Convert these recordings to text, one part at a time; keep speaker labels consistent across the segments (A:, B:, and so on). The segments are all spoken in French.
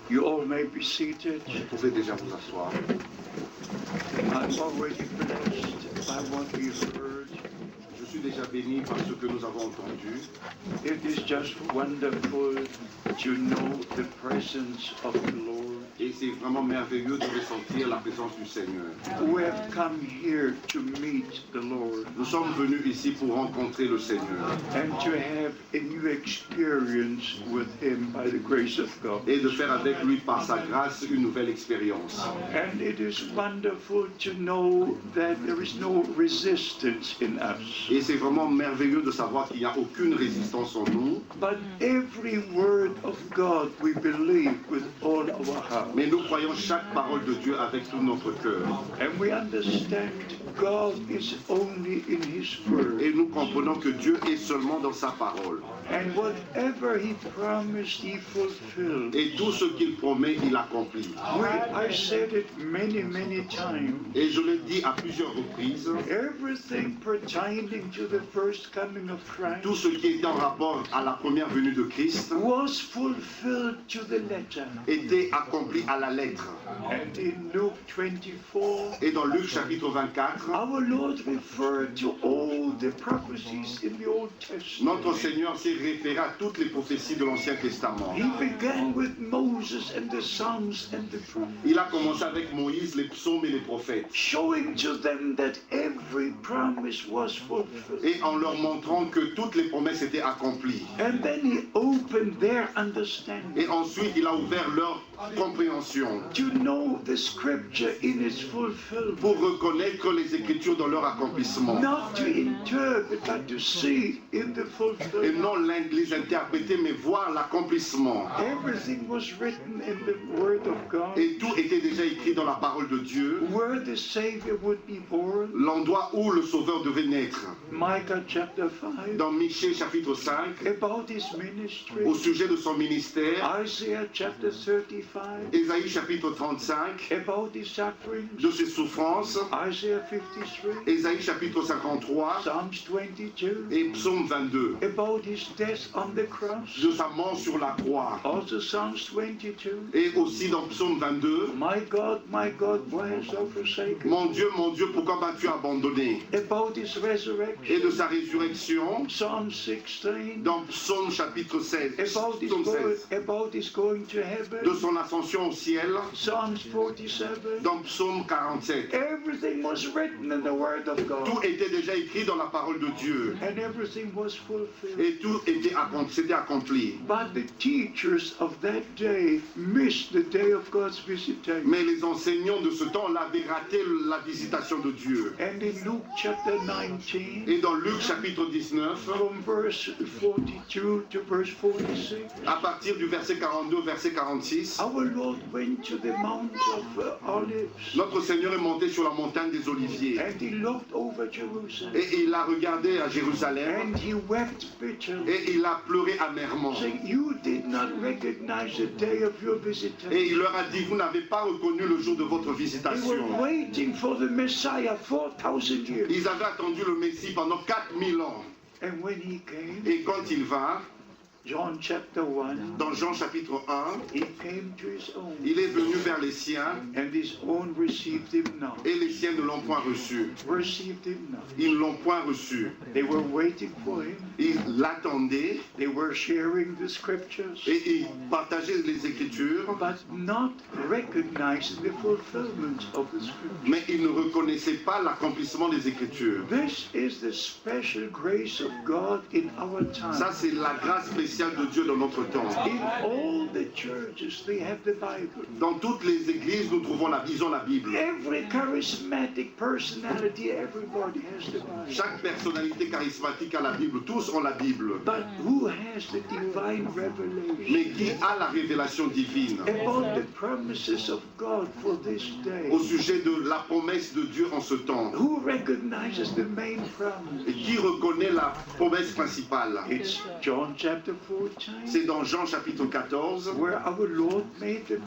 A: You all may be seated.
B: Vous pouvez déjà vous asseoir.
A: I'm already blessed by what we've heard.
B: Je suis déjà béni par ce que nous avons entendu.
A: It is just wonderful to know the presence of the Lord.
B: Et c'est vraiment merveilleux de ressentir la présence du Seigneur.
A: We have come here to meet the Lord
B: Nous sommes venus ici pour rencontrer le Seigneur
A: and to have a new experience with Him by the grace of God.
B: et de faire avec lui par sa grâce une nouvelle expérience.
A: And it is wonderful to know that there is no resistance in us,
B: Et c'est vraiment merveilleux de savoir qu'il n'y a aucune résistance en nous.
A: but every word of God we believe with all our heart.
B: Mais nous croyons chaque parole de Dieu avec tout notre cœur.
A: And we understand God is only in His Word.
B: Et nous comprenons que Dieu est seulement dans sa parole.
A: And whatever He promised, He fulfilled.
B: Et tout ce qu'il promet, il accomplit.
A: I said it many, many times.
B: Et je l'ai dit à plusieurs reprises,
A: Everything pertaining to the first coming of
B: tout
A: Christ
B: ce qui était en rapport à la première venue de Christ
A: was fulfilled to the letter.
B: était accompli à la lettre.
A: And in Luke 24,
B: Et dans Luc chapitre 24,
A: our Lord referred to all the prophecies in the Old Testament.
B: notre Seigneur s'est référé à toutes les prophéties de l'Ancien Testament.
A: He began with Moses and the Psalms and the prophets,
B: Il a commencé avec Moïse, les psaumes et les prophètes,
A: showing to them that every promise was fulfilled.
B: et en leur montrant que toutes les promesses étaient accomplies.
A: And then He opened their understanding
B: Et ensuite, il a ouvert leur compréhension
A: to know the Scripture in its fulfillment.
B: pour reconnaître les Écritures dans leur accomplissement.
A: Not to interpret, but to see in the
B: Et
A: fulfillment.
B: non les interpréter, mais voir l'accomplissement.
A: Everything was written in the Word of God,
B: Et tout était déjà écrit dans la parole de Dieu,
A: where the Savior would be born.
B: l'endroit où le Sauveur devait naître.
A: Micah chapter 5,
B: Dans Michée chapitre 5,
A: about His ministry.
B: au sujet de son ministère,
A: Isaiah chapter 35,
B: Ésaïe chapitre 35,
A: about His sufferings.
B: de ses souffrances,
A: Isaiah 53,
B: Ésaïe chapitre 53
A: Psalms 22,
B: et Psaume 22,
A: about His death on the cross.
B: de sa mort sur la croix.
A: Also Psalms 22,
B: Et aussi dans Psaume 22,
A: my God, why hast thou forsaken?
B: mon Dieu, pourquoi m'as-tu abandonné?
A: About His
B: Et
A: resurrection.
B: de sa résurrection,
A: Psalm 16,
B: dans Psaume chapitre 16, Psaume 16,
A: about his going to heaven.
B: de son ascension au ciel,
A: Psalms 47.
B: dans Psaume 47.
A: Everything was written in the Word of
B: Tout
A: God,
B: était déjà écrit dans la parole de Dieu.
A: and everything was fulfilled.
B: Et tout s'était accompli.
A: But the teachers of that day missed the day of God's visitation.
B: Mais les enseignants de ce temps avaient raté la visitation de Dieu.
A: And in Luke chapter 19,
B: Et dans Luc chapitre 19,
A: from verse 42 to verse 46,
B: à partir du verset 42 au verset 46,
A: our Lord went to the Mount of Olives,
B: notre Seigneur est monté sur la montagne des Oliviers.
A: and He looked over Jerusalem,
B: Et il a regardé à Jérusalem
A: and He wept bitterly,
B: et il a pleuré amèrement.
A: saying, you did not recognize the day of your visitation.
B: Et il leur a dit, vous n'avez pas reconnu le jour de votre
A: They were
B: visitation.
A: waiting for the Messiah 4,000 years.
B: Ils avaient attendu le Messie pendant 4000 ans.
A: And when He came,
B: Et quand il vint,
A: John chapter 1,
B: dans Jean chapitre 1,
A: He came to His own,
B: il est venu vers les siens
A: and His own received Him not.
B: et les siens ne l'ont point reçu.
A: Received Him not.
B: Ils ne l'ont point reçu.
A: They were waiting for Him.
B: Ils l'attendaient
A: They were sharing the scriptures,
B: et ils partageaient les Écritures,
A: but not recognizing the fulfillment of the scripture.
B: mais ils ne reconnaissaient pas l'accomplissement des Écritures.
A: This is the special grace of God in our
B: Ça,
A: time.
B: c'est la grâce spéciale de Dieu dans notre temps.
A: In all the churches, they have the Bible.
B: Dans toutes les églises, nous trouvons ils ont la Bible.
A: Every charismatic personality, everybody has the Bible.
B: Chaque personnalité charismatique a la Bible. Tous ont la Bible.
A: But who has the divine revelation
B: Mais qui a la révélation divine
A: about the promises of God for this day?
B: au sujet de la promesse de Dieu en ce temps?
A: Who recognizes the main promise?
B: Et qui reconnaît la promesse principale?
A: It's John chapter
B: C'est dans Jean chapitre 14
A: where our Lord made the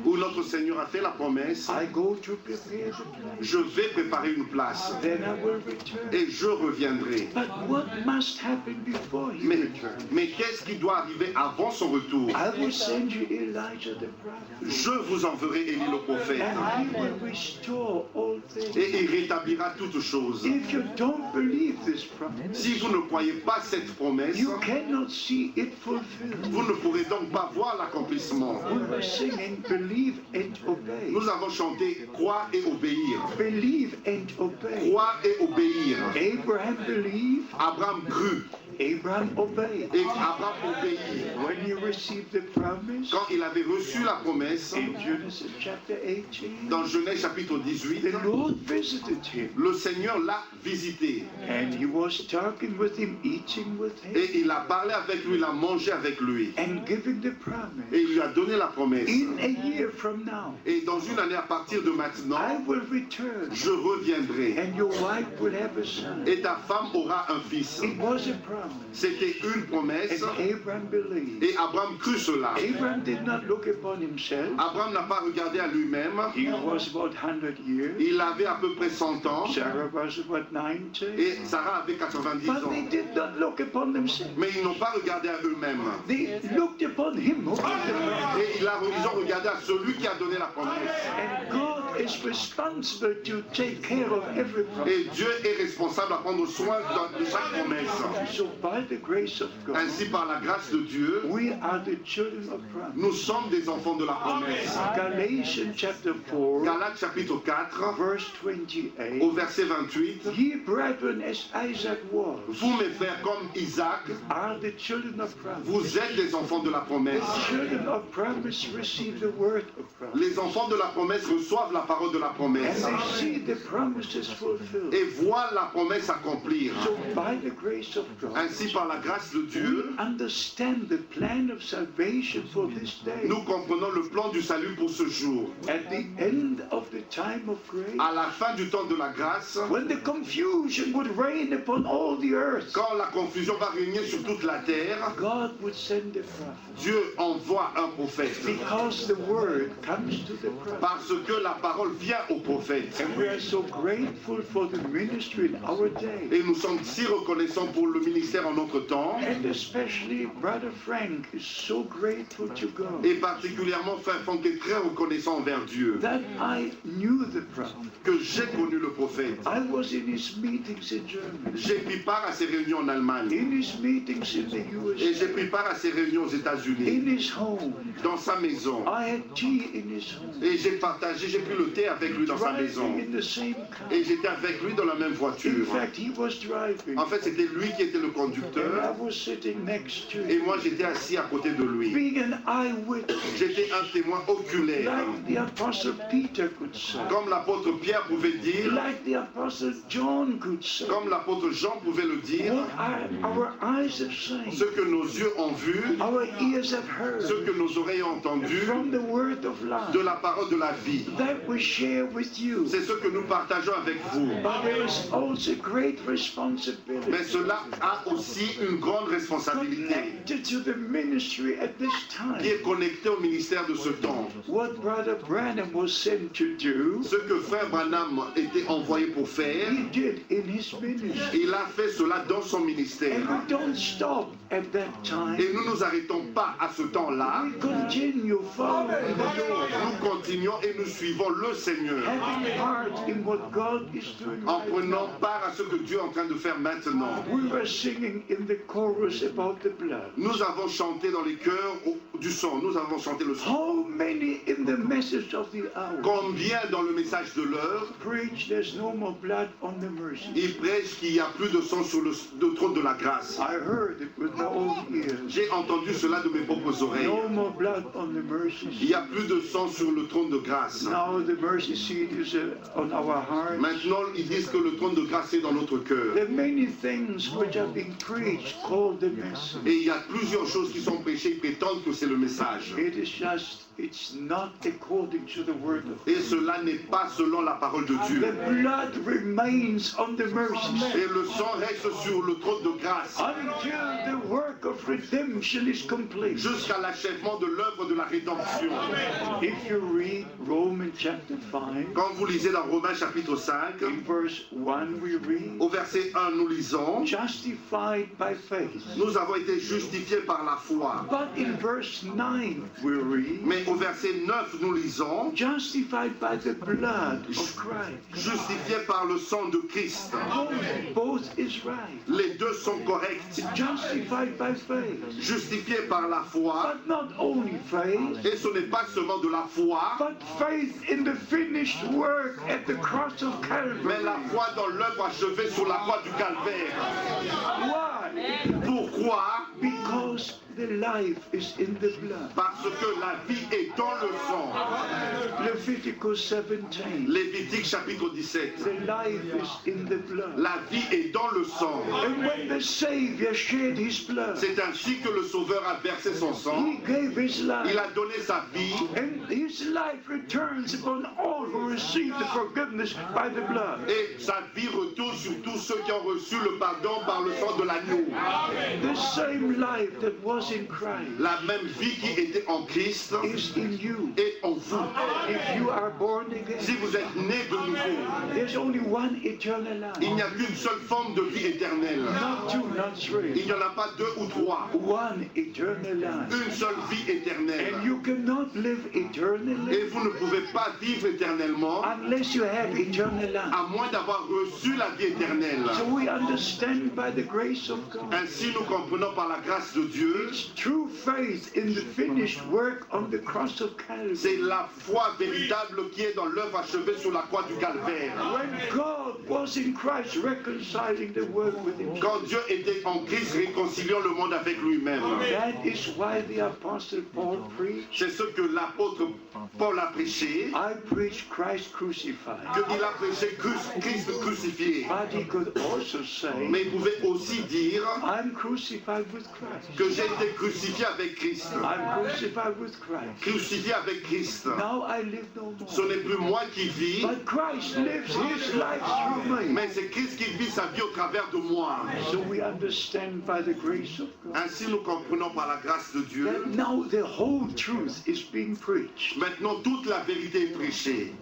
B: où
A: promise.
B: notre Seigneur a fait la promesse.
A: I go to prepare the place.
B: Je vais préparer une place
A: Then I will return.
B: et je reviendrai.
A: But what must happen before he returns?
B: Mais qu'est-ce qui doit arriver avant son retour?
A: I will send you Elijah the prophet,
B: Je vous enverrai Élie le prophète
A: and he will restore all things.
B: et il rétablira toutes choses.
A: If you don't believe this promise,
B: Si vous ne croyez pas cette promesse,
A: you cannot see it fulfilled.
B: vous ne pourrez donc pas voir l'accomplissement.
A: We were singing, believe and obey.
B: Nous avons chanté croire et obéir.
A: Believe and obey.
B: Croire et obéir.
A: Abraham believed,
B: Abraham crut
A: Abraham obeyed.
B: et Abraham obéit.
A: When he received the promise,
B: Quand il avait reçu la promesse,
A: in Genesis chapter 18,
B: dans Genèse chapitre 18,
A: the Lord visited him,
B: le Seigneur l'a visité
A: and he was talking with him, eating with him,
B: et il a parlé avec lui, il a mangé avec lui
A: and giving the
B: et
A: promise.
B: il lui a donné la promesse.
A: In a year from now,
B: Et dans une année à partir de maintenant,
A: I will return,
B: je reviendrai
A: and your wife will have a son.
B: et ta femme aura un fils.
A: It was a promise,
B: C'était une promesse
A: and Abraham believed.
B: et Abraham crut cela.
A: Abraham did not look upon himself.
B: Abraham n'a pas regardé à lui-même.
A: He was about 100 years.
B: Il avait à peu près 100 ans
A: Sarah was about 90.
B: et Sarah avait 90
A: But
B: ans.
A: they did not look upon themselves.
B: Mais ils n'ont pas regardé à eux-mêmes.
A: They looked upon him who gave the promise.
B: Et ils ont regardé à celui qui a donné la promesse.
A: And God is responsible to take care of every promise.
B: Et Dieu est responsable à prendre soin de chaque promesse.
A: So by the grace of God,
B: Ainsi, par la grâce de Dieu,
A: we are the children of promise.
B: nous sommes des enfants de la promesse.
A: Galatians chapter 4,
B: Galates chapitre 4,
A: verse 28.
B: au verset 28.
A: Ye brethren, as Isaac was,
B: Vous, mes frères, comme Isaac,
A: are the children of promise.
B: vous êtes des enfants de la promesse.
A: The children of promise receive the word of promise.
B: Les enfants de la promesse reçoivent la parole de la
A: And
B: promesse
A: they see the promises fulfilled.
B: et voient la promesse accomplir.
A: So by the grace of God,
B: Ainsi, par la grâce de Dieu,
A: we understand the plan of salvation for this day.
B: nous comprenons le plan du salut pour ce jour.
A: At the end of the time of grace,
B: À la fin du temps de la grâce,
A: when the confusion would reign upon all the earth,
B: quand la confusion va régner sur toute la terre,
A: God would send a prophet.
B: Dieu envoie un prophète.
A: Because the word comes to the prophet.
B: Parce que la parole vient au prophète.
A: And we are so grateful for the ministry in our day.
B: Et nous sommes si reconnaissants pour le ministère en notre temps.
A: And especially Brother Frank is so grateful to God
B: Et particulièrement, Frère Franck est très reconnaissant envers Dieu.
A: that I knew the prophet.
B: Que j'ai connu le prophète.
A: I was in his meetings in Germany,
B: J'ai pris part à ses réunions en Allemagne.
A: in his meetings in the
B: Et j'ai
A: USA,
B: pris part à ses réunions aux États-Unis.
A: in his home.
B: Dans sa maison.
A: I had tea in his home,
B: Et j'ai pris le thé avec lui dans sa maison.
A: driving in the same car.
B: Et j'étais avec lui dans la même
A: In
B: voiture.
A: fact, he was driving,
B: En fait, c'était lui qui était le
A: and I
B: conducteur.
A: was sitting next to
B: Et
A: him,
B: moi, j'étais assis à côté de lui.
A: being an eyewitness,
B: J'étais un témoin oculaire.
A: like the Apostle Peter could say,
B: Comme l'apôtre Pierre pouvait dire,
A: like the Apostle John could say.
B: comme l'apôtre Jean pouvait le dire,
A: What our eyes have seen,
B: ce que nos yeux ont vu,
A: our ears have heard,
B: ce que nos oreilles ont entendu,
A: from the word of life,
B: de la parole de la vie.
A: that we share with you.
B: C'est ce que nous partageons avec vous.
A: But there is also great responsibility
B: Mais cela a aussi une grande responsabilité
A: connected to the ministry at this
B: qui
A: time.
B: est connectée au ministère de ce temps.
A: What Brother Branham was sent to do,
B: Ce que Frère Branham était envoyé pour faire,
A: he did in his ministry.
B: il a fait cela dans son ministère.
A: And we don't stop at that time.
B: Et nous ne nous arrêtons pas à ce temps-là.
A: We continue following the Lord,
B: Nous continuons et nous suivons le Seigneur
A: having part in what God is doing
B: en
A: right
B: prenant
A: now.
B: part à ce que Dieu est en train de faire maintenant.
A: We were singing in the chorus about the blood.
B: Nous avons chanté dans les chœurs du son, nous avons chanté le son.
A: How many in the message of the hour
B: Combien dans le message de l'heure,
A: preach there's no more blood on the mercy?
B: il prêche qu'il n'y a plus de sang sur le trône de la grâce.
A: I heard it with my own ears.
B: J'ai entendu cela de mes propres oreilles.
A: No more blood on the mercy
B: Il n'y a plus de sang sur le trône de grâce.
A: Now the mercy seat is on our hearts.
B: Maintenant, ils disent que le trône de grâce est dans notre cœur.
A: There are many things which are being preached called the message.
B: Et il y a plusieurs choses choses qui sont prêchées, ils prétendent que c'est le message.
A: It's not according to the word of God.
B: Et cela n'est pas selon la parole de Dieu.
A: The blood remains on the mercy seat
B: Et le sang reste sur le trône de grâce
A: until the work of redemption is complete.
B: jusqu'à l'achèvement de l'œuvre de la rédemption.
A: If you read Romans chapter 5,
B: Quand vous lisez dans Romains chapitre 5,
A: in verse 1 we read,
B: au verset 1, nous lisons,
A: justified by faith.
B: nous avons été justifiés par la foi.
A: But in verse 9 we read,
B: Mais au verset 9, nous lisons,
A: justified by the blood of Christ.
B: justifiés par le sang de Christ.
A: Both is right.
B: Les deux sont corrects.
A: Justified by faith.
B: Justifiés par la foi.
A: But not only faith,
B: Et ce n'est pas seulement de la foi,
A: but faith in the finished work at the cross of
B: mais la
A: Calvary.
B: foi dans l'œuvre achevée sur la croix du calvaire.
A: Why?
B: Pourquoi?
A: Because the life is in the blood.
B: Parce que la vie est dans le sang.
A: Leviticus 17.
B: Lévitique chapitre 17.
A: The life is in the blood.
B: La vie est dans le sang.
A: And when the Savior shed his blood,
B: C'est ainsi que le Sauveur a versé son sang.
A: he gave his
B: Il
A: life.
B: a donné sa vie.
A: And his life returns upon all who receive the forgiveness by the blood.
B: Et sa vie retourne sur tous ceux qui ont reçu le pardon par le sang de l'agneau.
A: The same life that was in Christ
B: La même vie qui était en Christ
A: is in you.
B: est en vous.
A: If you are born
B: Si
A: again,
B: vous êtes né de nouveau,
A: there's only one eternal
B: il
A: life.
B: n'y a qu'une seule forme de vie éternelle.
A: Not two, not
B: Il
A: three.
B: n'y en a pas deux ou trois.
A: One eternal life.
B: Une seule vie éternelle.
A: And you cannot live eternally
B: Et vous ne pouvez pas vivre éternellement
A: unless you have eternal life.
B: à moins d'avoir reçu la vie éternelle.
A: So we understand by the grace of God.
B: Ainsi, nous comprenons par la grâce de Dieu,
A: It's true faith in the finished work on the cross of Calvary.
B: c'est la foi véritable qui est dans l'œuvre achevée sur la croix du calvaire.
A: When God was in Christ reconciling the world with himself.
B: Quand Dieu était en Christ réconciliant le monde avec lui-même.
A: That is why the Apostle Paul preached,
B: C'est ce que l'apôtre Paul a prêché,
A: I preach Christ crucified.
B: qu'il a prêché Christ crucifié.
A: But he could also say,
B: Mais il pouvait aussi dire
A: I'm crucified with Christ.
B: que j'ai été crucifié avec Christ.
A: I'm crucified with Christ.
B: Crucifié avec Christ.
A: Now I live no
B: Ce
A: more.
B: n'est plus moi qui vis,
A: But Christ lives his life through me.
B: mais c'est Christ qui vit sa vie au travers de moi.
A: So we understand by the grace of God
B: Ainsi, nous comprenons par la grâce de Dieu.
A: that now the whole truth is being preached
B: Maintenant, toute la vérité est prêchée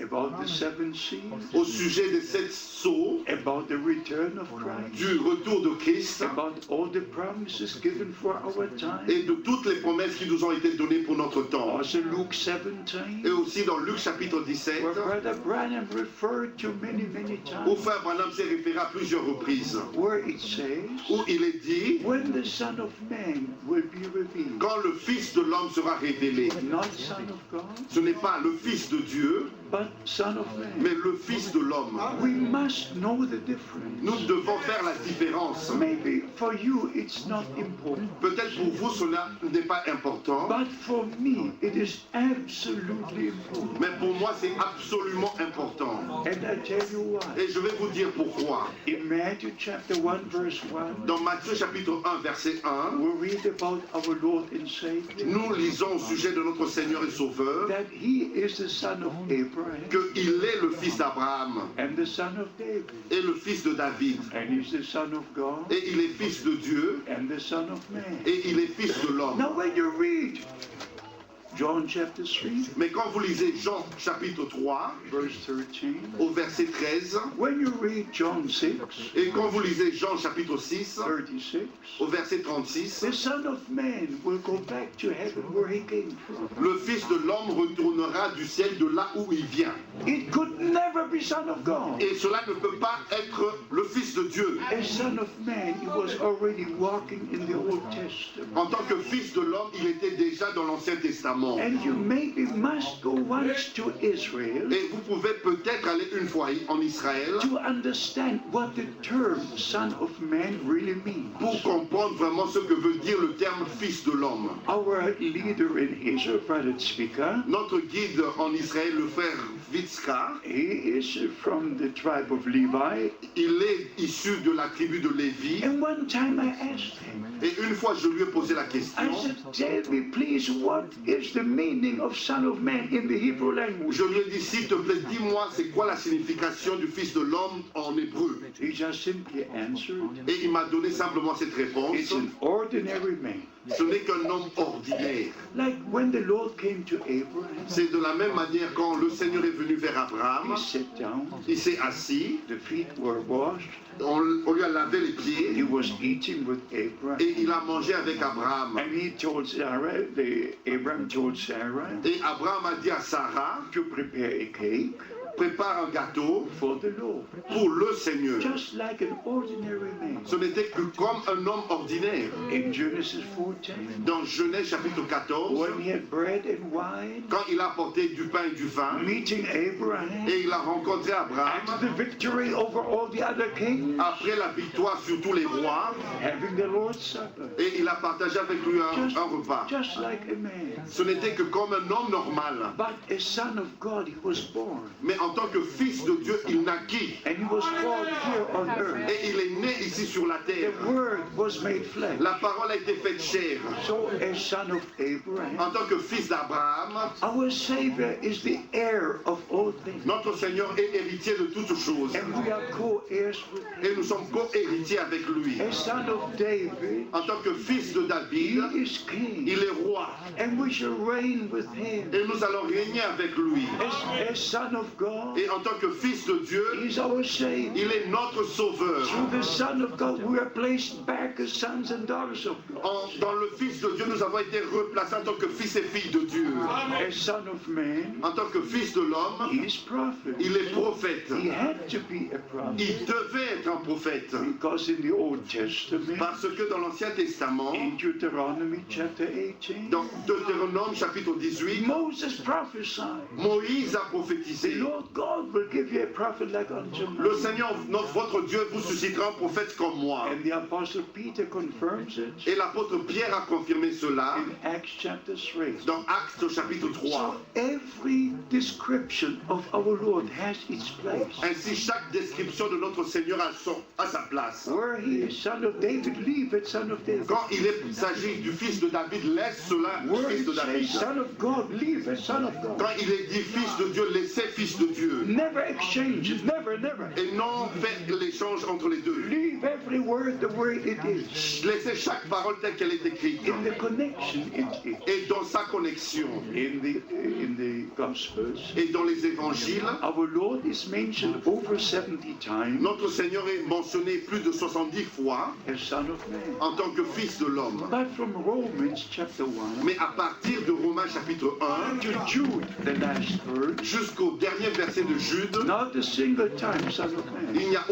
A: about the seven seals,
B: au sujet des 7 sceaux,
A: about the return of Christ,
B: du retour de Christ
A: about all the promises given for our time.
B: et de toutes les promesses qui nous ont été données pour notre temps.
A: Also Luke 17,
B: Et aussi dans Luc chapitre 17,
A: where Brother Branham referred to many
B: où
A: times,
B: Frère Branham s'est référé à plusieurs reprises,
A: where it says,
B: où il est dit,
A: when the Son of Man will be revealed,
B: quand le Fils de l'homme sera révélé,
A: not Son of God,
B: ce n'est pas le Fils de Dieu,
A: but Son of Man.
B: mais le Fils de l'homme.
A: We must know the difference.
B: Nous devons faire la différence.
A: Maybe for you it's not important,
B: Peut-être pour vous cela n'est pas important,
A: but for me it is absolutely important.
B: mais pour moi c'est absolument important.
A: And I tell you why.
B: Et je vais vous dire pourquoi.
A: In Matthew chapter 1 verse 1,
B: Dans Matthieu chapitre 1 verset 1,
A: we read about our Lord and Savior,
B: nous lisons au sujet de notre Seigneur et Sauveur
A: that he is the son of Abraham
B: qu'il est le fils d'Abraham
A: and the son of David,
B: et le fils de David.
A: and he's the son of God
B: Et il est fils de Dieu
A: and the son of man.
B: et il est fils de l'homme.
A: Now when you read John chapter 3
B: Mais quand vous lisez Jean chapitre 3
A: verse 13,
B: au verset 13
A: when you read John 6
B: et quand vous lisez Jean chapitre 6
A: 36,
B: au verset 36,
A: the Son of Man will go back to heaven where he came from.
B: le fils de l'homme retournera du ciel de là où il vient.
A: It could never be Son of God.
B: Et cela ne peut pas être le fils de Dieu.
A: As Son of Man, he was already walking in the Old Testament.
B: En tant que fils de l'homme, il était déjà dans l'Ancien Testament. monde.
A: And you maybe must go once to Israel
B: Et vous pouvez peut-être aller une fois en Israël
A: to understand what the term Son of Man really means.
B: pour comprendre vraiment ce que veut dire le terme Fils de l'homme.
A: Our leader in Israel, Brother Tzvika,
B: Notre guide en Israël, le frère Witzka,
A: he is from the tribe of Levi.
B: il est issu de la tribu de Lévi.
A: And one time I asked him,
B: Et une fois, je lui ai posé la
A: I
B: question.
A: said, tell me please, what is the meaning of Son of Man in the Hebrew language?
B: Je lui ai dit, s'il te plaît, dis-moi, c'est quoi la signification du Fils de l'homme en hébreu?
A: He just simply answered,
B: Et il m'a donné simplement cette réponse.
A: it's an ordinary man.
B: Ce n'est qu'un homme ordinaire.
A: Like when the Lord came to Abraham,
B: C'est de la même manière quand le Seigneur est venu vers Abraham,
A: he sat down,
B: il s'est assis,
A: the feet were washed,
B: on lui a lavé les pieds
A: he was eating with Abraham.
B: et il a mangé avec Abraham.
A: And he told Sarah, Abraham told Sarah
B: Et Abraham a dit à Sarah,
A: to prepare a cake
B: prépare un gâteau
A: for the Lord,
B: pour le Seigneur.
A: just like an ordinary man.
B: Ce n'était que comme un homme ordinaire.
A: In Genesis 14,
B: Dans Genèse chapitre 14,
A: when he had bread and wine,
B: quand il a apporté du pain et du vin,
A: meeting Abraham,
B: et il a rencontré
A: after
B: Abraham,
A: the victory over all the other kings,
B: après la victoire sur tous les rois,
A: having the Lord's Supper,
B: et il a partagé avec lui un repas.
A: just like a man.
B: Ce n'était que comme un homme normal.
A: But a son of God, he was born.
B: Mais en tant que fils de Dieu, il naquit.
A: And he was born here on earth.
B: Et il est né ici sur la terre.
A: The word was made flesh.
B: La parole a été faite chair.
A: So, as son of Abraham,
B: En tant que fils d'Abraham,
A: our Savior is the heir of all things.
B: notre Seigneur est héritier de toutes choses.
A: And we are co-heirs with him.
B: Et nous sommes co-héritiers avec lui.
A: As son of David,
B: En tant que fils de
A: he
B: David,
A: is king.
B: il est roi.
A: And we shall reign with him.
B: Et nous allons régner avec lui.
A: As son of God,
B: Et en tant que fils de Dieu,
A: he is our Savior.
B: il est notre sauveur.
A: Through the Son of God, we are placed back as sons and daughters of God.
B: Dans le Fils de Dieu, nous avons été replacés en tant que fils et filles de Dieu.
A: As son of man,
B: En tant que fils de l'homme,
A: he is prophet.
B: il est prophète.
A: He had to be a prophet
B: Il devait être un prophète.
A: because in the Old Testament,
B: Parce que dans l'Ancien Testament,
A: in Deuteronomy chapter 18,
B: dans Deutéronome chapitre 18,
A: Moses prophesied,
B: Moïse a
A: the
B: prophétisé.
A: Lord God will give you a prophet like unto me.
B: Le Seigneur, votre Dieu, vous suscitera un prophète comme moi.
A: And the Apostle Peter confirms it
B: Et l'apôtre Pierre a confirmé cela
A: in Acts chapter 3.
B: dans Actes au chapitre 3.
A: So every description of our Lord has its place.
B: Ainsi, chaque description de notre Seigneur a sa place.
A: Where he is son of David, leave it son of David.
B: Quand il s'agit du fils de David, laisse cela
A: Where
B: fils
A: it
B: de
A: says
B: David.
A: son of God, leave it son of God.
B: Quand il est dit fils de Dieu, laissez fils de Dieu.
A: Never exchange it, never, never.
B: Et non fait l'échange entre les deux.
A: Leave every word the way it is.
B: Laissez chaque parole telle qu'elle est écrite.
A: In the connection it is.
B: Et dans sa connexion.
A: In the Gospels,
B: Et dans les évangiles,
A: our Lord is mentioned over 70 times
B: notre Seigneur est mentionné plus de 70 fois
A: as Son of Man.
B: en tant que fils de l'homme.
A: But from Romans chapter 1
B: Mais à partir de Romains chapitre 1
A: to Jude, the last verse,
B: jusqu'au dernier verset de Jude,
A: not a single time Son of Man.
B: il n'y a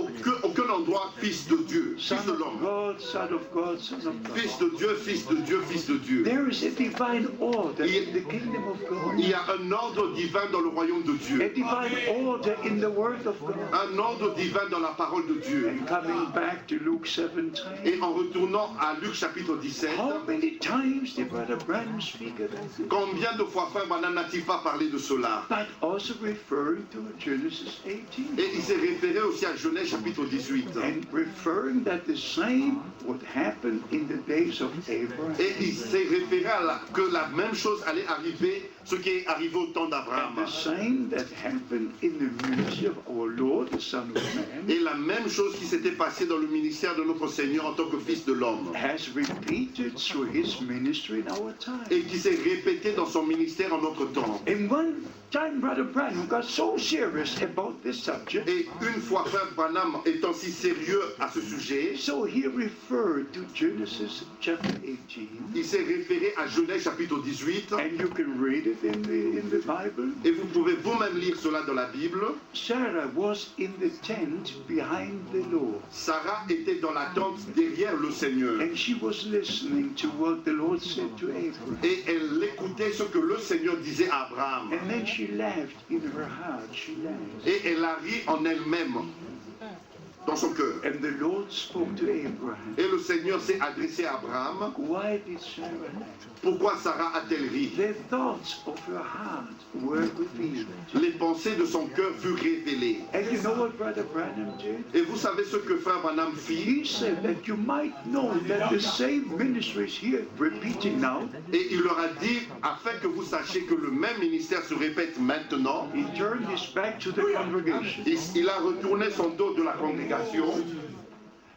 B: aucun endroit fils de Dieu,
A: Son
B: fils de
A: of
B: l'homme.
A: God, Son of God, Son of God.
B: Fils de Dieu, fils de Dieu, fils de Dieu.
A: There is a divine order in the kingdom of God.
B: Il y a un ordre divin dans le royaume de
A: A
B: Dieu.
A: divine order in the word of God.
B: Un ordre divin dans la parole de Dieu.
A: And coming back to Luke 17,
B: Et en retournant à Luc chapitre 17,
A: how many times did Brother Branham speak about it?
B: combien de fois Frère Branham n'a-t-il pas parlé de cela?
A: But also referring to Genesis 18.
B: Et il s'est référé aussi à Genèse chapitre 18.
A: And referring that the same would happen in the days of Abraham.
B: Et il s'est référé que la même chose allait arriver, ce qui est arrivé au temps
A: And
B: d'Abraham.
A: the same that happened in the ministry of our Lord, the Son of Man,
B: Et la même chose qui s'était passée dans le ministère de notre Seigneur en tant que fils de l'homme.
A: has repeated through his ministry in our time.
B: Et qui s'est répété dans son ministère en notre temps.
A: And one time, Brother Branham got so serious about this subject,
B: Et une fois Frère Branham étant si sérieux à ce sujet,
A: so he referred to Genesis chapter 18.
B: il s'est référé à Genèse chapitre 18.
A: And you can read it in the Bible.
B: Et vous pouvez vous-même lire cela dans la Bible.
A: Sarah was in the tent behind the Lord.
B: Sarah était dans la tente derrière le Seigneur.
A: And she was listening to what the Lord said to Abraham.
B: Et elle écoutait ce que le Seigneur disait à Abraham.
A: And then she laughed in her heart. She laughed.
B: Et elle a ri en elle-même, dans son cœur.
A: And the Lord spoke to Abraham.
B: Et le Seigneur s'est adressé à Abraham.
A: Why did Sarah laugh?
B: Pourquoi Sarah a-t-elle ri?
A: The thoughts of her heart were revealed.
B: Les pensées de son cœur furent révélées.
A: And you know what Brother Branham did?
B: Et vous savez ce que Frère Branham fit?
A: He said that you might know that the same ministry is here repeating now.
B: Et il leur a dit, afin que vous sachiez que le même ministère se répète maintenant.
A: He turned his back to the congregation.
B: Il a retourné son dos de la congrégation.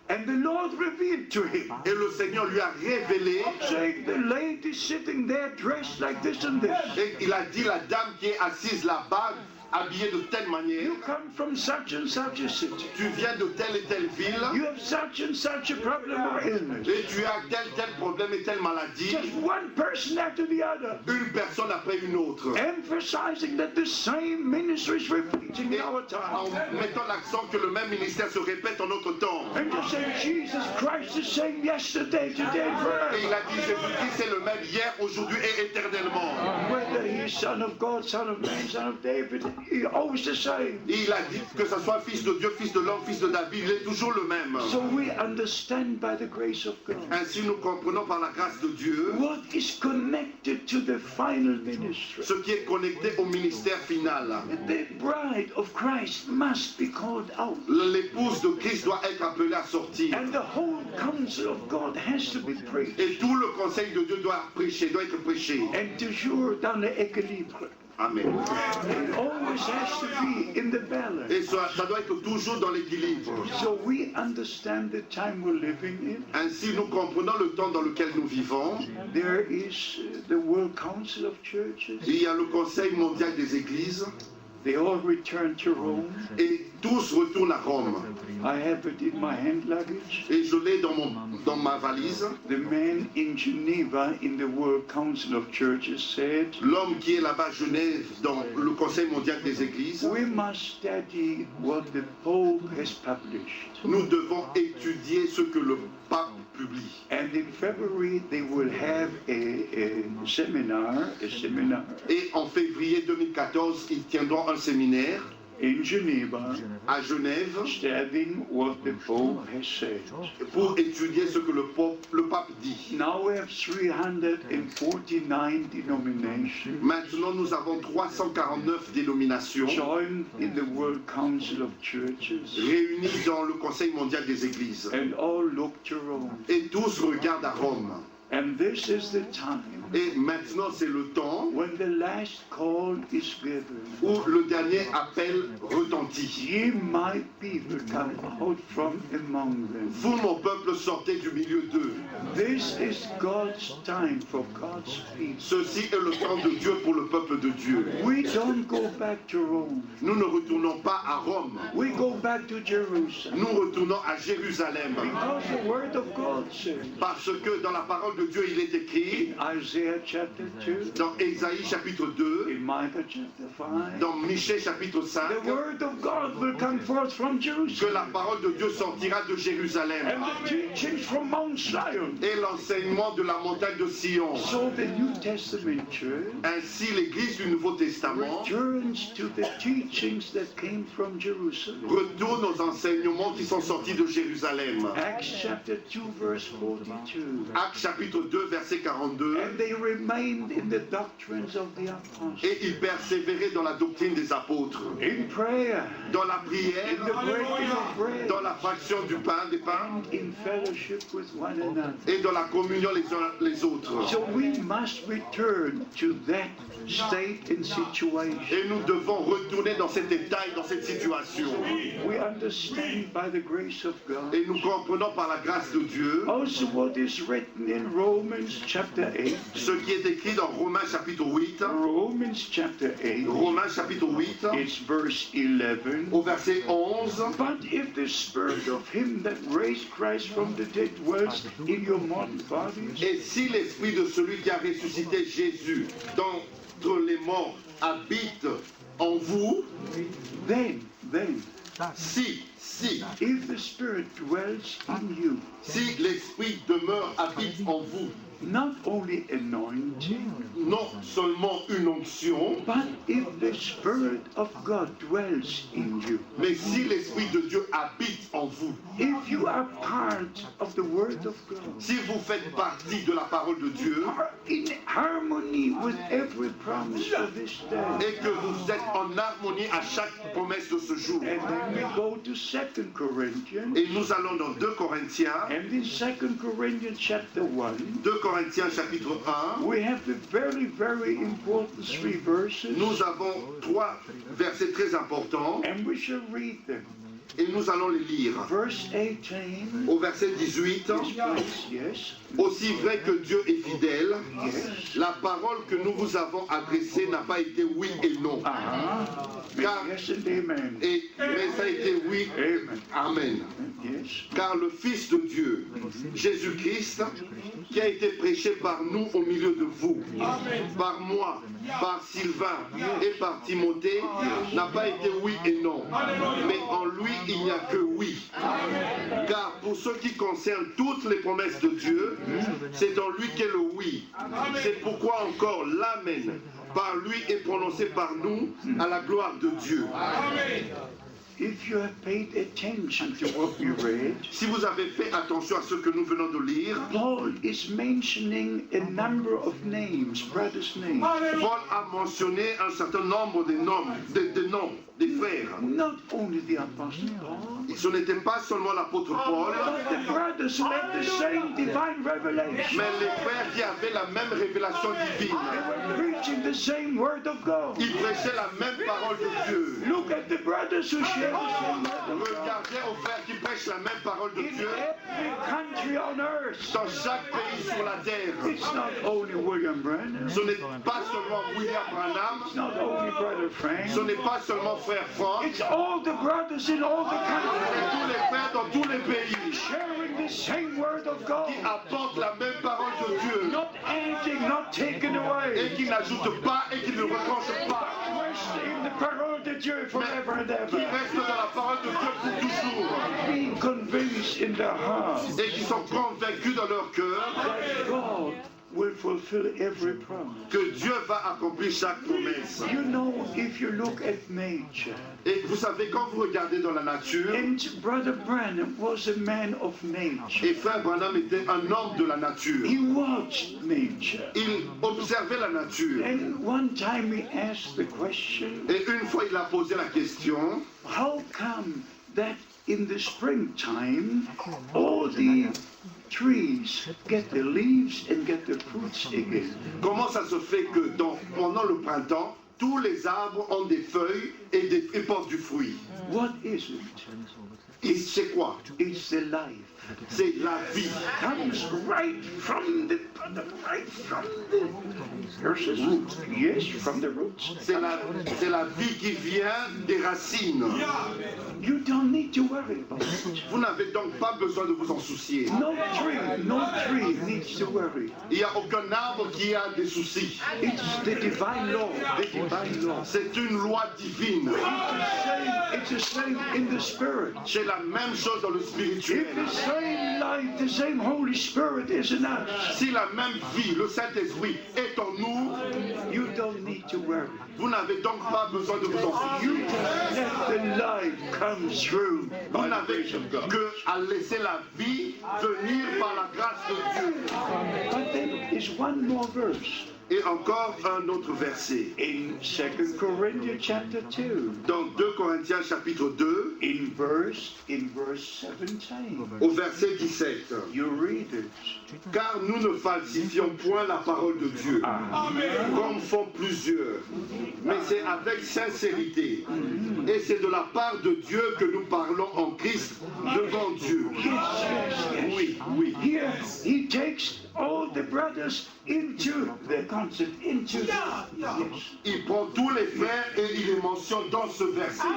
A: And the Lord revealed to him,
B: Et le Seigneur lui a révélé.
A: saying, the lady sitting there dressed like this and this.
B: Et il a dit, la dame qui est assise là-bas, habillée de telle manière,
A: You come from such and such a city.
B: tu viens de telle et telle ville,
A: You have such and such a problem or illness.
B: et tu as tel problème et telle maladie,
A: Just one person after the other,
B: une personne après une autre.
A: emphasizing that the same ministry is repeating
B: Et
A: in our
B: en
A: time.
B: mettant l'accent que le même ministère se répète en notre temps.
A: And to say Jesus Christ is same yesterday, today, and
B: Et
A: forever.
B: il a dit, Jésus-Christ c'est le même hier, aujourd'hui et éternellement.
A: Whether he is Son of God, Son of Man, Son of David, he always the same.
B: Et il a dit que ce soit fils de Dieu, fils de l'homme, fils de David, il est toujours le même.
A: So we understand by the grace of God
B: Ainsi nous comprenons par la grâce de Dieu
A: what is connected to the final ministry.
B: ce qui est connecté au ministère final.
A: The bride of Christ must be called out.
B: L'épouse de Christ doit être appelée à sortir.
A: And the whole counsel of God has to be preached.
B: Et tout le conseil de Dieu doit être prêché.
A: And toujours dans l'équilibre.
B: Amen.
A: It always has to be in the balance.
B: Et ça doit être toujours dans l'équilibre.
A: So we understand the time we're living in.
B: Ainsi nous comprenons le temps dans lequel nous vivons.
A: There is the World Council of Churches.
B: Il y a le Conseil mondial des églises.
A: They all return to Rome.
B: Et tous retournent à Rome.
A: I have it in my hand luggage.
B: Et je l'ai dans ma valise.
A: The man in Geneva in the World Council of Churches said,
B: L'homme qui est là-bas à Genève dans le Conseil mondial des églises.
A: we must study what the Pope has published.
B: Nous devons étudier ce que le pape publie.
A: And in February they will have a seminar.
B: Et en février 2014, ils tiendront un séminaire
A: In Geneva,
B: à Genève
A: studying what the Pope has said.
B: pour étudier ce que le pape dit.
A: Now we have 349 denominations
B: Maintenant, nous avons 349 dénominations
A: joined in the World Council of Churches,
B: réunies dans le Conseil mondial des églises.
A: and all look to Rome.
B: Et tous regardent à Rome.
A: And this is the time
B: Et maintenant, c'est le temps
A: when the last call is given.
B: où le dernier appel retentit.
A: Ye my people come out from among them.
B: Vous, mon peuple, sortez du milieu d'eux.
A: This is God's time for God's people.
B: Ceci est le temps de Dieu pour le peuple de Dieu.
A: We don't go back to Rome.
B: Nous ne retournons pas à Rome.
A: We go back to Jerusalem.
B: Nous retournons à Jérusalem.
A: Because the word of God says
B: Parce que dans la parole de Dieu, il est écrit,
A: in Isaiah chapter 2,
B: dans Ésaïe chapitre 2,
A: in Micah chapter 5,
B: dans Michée chapitre 5,
A: the word of God will come forth from
B: que
A: Jerusalem.
B: la parole de Dieu sortira de Jérusalem.
A: And the teachings from Mount Zion.
B: Et l'enseignement de la montagne de Sion.
A: So the New Testament church
B: Ainsi, l'Église du Nouveau Testament
A: returns to the teachings that came from Jerusalem.
B: retourne aux enseignements qui sont sortis de Jérusalem.
A: Acts chapter 2 verse 42.
B: Actes chapitre 2, verset 42.
A: And they remained in the doctrines of the apostles.
B: Et ils persévéraient dans la doctrine des apôtres,
A: In prayer,
B: dans la
A: in the
B: prière,
A: breaking of bread,
B: dans la fraction du pain, des pains,
A: and in fellowship with one another.
B: et dans la communion les uns les autres.
A: So we must return to that state and situation.
B: Et nous devons retourner dans cet état et dans cette situation.
A: We understand by the grace of God
B: Et nous comprenons par la grâce de Dieu
A: also what is written in Romans chapter 8.
B: ce qui est écrit dans Romains chapitre 8.
A: Romans chapter 8,
B: Romains chapitre 8,
A: it's verse 11.
B: au verset 11.
A: But if the spirit of him that raised Christ from the dead dwells in your mortal bodies,
B: Et si l'esprit de celui qui a ressuscité Jésus d'entre les morts habite en vous,
A: then,
B: si
A: if the spirit dwells in you,
B: l'esprit demeure, habite en vous,
A: not only anointing,
B: non seulement une onction,
A: but if the Spirit of God dwells in you,
B: mais si l'Esprit de Dieu habite en vous,
A: if you are part of the Word of God,
B: si vous faites partie de la parole de Dieu
A: are in harmony with every promise of this day.
B: et que vous êtes en harmonie à chaque promesse de ce jour.
A: And then we go to 2 Corinthians,
B: Et nous allons dans 2 Corinthiens,
A: and in 2 Corinthians chapter 1,
B: 2 Corinthiens chapitre 1,
A: we have the very, very important 3 verses,
B: nous avons 3 versets très importants
A: and we shall read them.
B: et nous allons les lire.
A: Verse 18,
B: Au verset 18,
A: yes,
B: aussi vrai que Dieu est fidèle,
A: yes,
B: la parole que nous vous avons adressée n'a pas été oui et non. Car,
A: yes and amen,
B: mais ça a été oui,
A: amen,
B: amen.
A: yes,
B: Car le Fils de Dieu, Jésus-Christ, qui a été prêché par nous au milieu de vous, par moi, par Sylvain et par Timothée, n'a pas été oui et non. Mais en lui, il n'y a que oui. Car pour ce qui concerne toutes les promesses de Dieu, c'est en lui qu'est le oui. C'est pourquoi encore l'amen par lui est prononcé par nous à la gloire de Dieu.
A: If you have paid attention to what we read,
B: Si vous avez fait attention à ce que nous venons de lire,
A: Paul is mentioning a number of names, brothers' names.
B: Paul a mentionné un certain nombre de noms, des frères.
A: Not only the Apostle Paul,
B: Ce n'était pas seulement l'apôtre Paul,
A: but the brothers who had the same divine revelation.
B: mais les frères qui avaient la même révélation divine.
A: They were preaching the same word of God.
B: Ils prêchaient la même parole de Dieu.
A: Look at the brothers who share the same word of God.
B: Regardez aux frères qui prêchent la même parole de
A: In
B: Dieu
A: every country on earth.
B: dans chaque pays sur la terre.
A: It's not only William Branham.
B: Ce n'est pas seulement William Branham,
A: It's not only Brother Frank.
B: ce n'est pas seulement frère Franck,
A: It's all the brothers in all the
B: c'est
A: countries
B: tous les frères dans tous les pays
A: sharing the same word of God.
B: qui apportent la même parole de Dieu
A: Not adding, not taken
B: et
A: away.
B: qui n'ajoutent pas et qui ne retranchent pas,
A: Rest in the parole de Dieu forever and
B: qui
A: ever.
B: restent dans la parole de Dieu pour toujours
A: Being convinced in their heart
B: et qui sont convaincus dans leur cœur
A: that God will fulfill every promise.
B: que Dieu va accomplir chaque promesse.
A: You know, if you look at nature,
B: Et vous savez, quand vous regardez dans la nature,
A: and Brother Branham was a man of nature.
B: et frère Branham était un homme de la nature.
A: He watched nature.
B: Il observait la nature.
A: And one time he asked the question,
B: Et une fois, il a posé la question,
A: how come that in the springtime all the trees get the leaves and get the fruits again?
B: comment ça se fait que pendant le printemps, tous les arbres ont des feuilles et portent du fruit?
A: What is it?
B: Et c'est quoi?
A: It's the life.
B: C'est la vie.
A: Comes right from the roots. Yes, from the roots.
B: C'est la vie qui vient des racines.
A: You don't need to worry about it.
B: Vous n'avez donc pas besoin de vous en soucier.
A: No tree needs to worry.
B: Il n'y a aucun arbre qui a des soucis.
A: It's the divine law. The divine law.
B: C'est une loi divine.
A: It's the same in the spirit.
B: C'est la même chose dans le spirituel.
A: If the same life, the same Holy Spirit is in us,
B: Si la même vie, le Saint-Esprit, est en nous,
A: you don't need to worry.
B: vous n'avez donc pas besoin de vous en soucier.
A: You just let the life come through
B: Vous
A: by the
B: n'avez
A: grace of God.
B: que à laisser la vie venir par la grâce de Dieu.
A: But there is one more verse
B: Et encore un autre verset.
A: in 2 Corinthians chapter 2,
B: Dans 2 Corinthiens chapitre 2,
A: in verse 17.
B: au verset 17.
A: You read it.
B: Car nous ne falsifions point la parole de Dieu, comme font plusieurs, mais c'est avec sincérité. Et c'est de la part de Dieu que nous parlons en Christ devant Dieu.
A: Yes.
B: Oui, oui.
A: Here he takes all the brothers into the concept, into yes.
B: Il prend tous les frères et il les mentionne dans ce verset.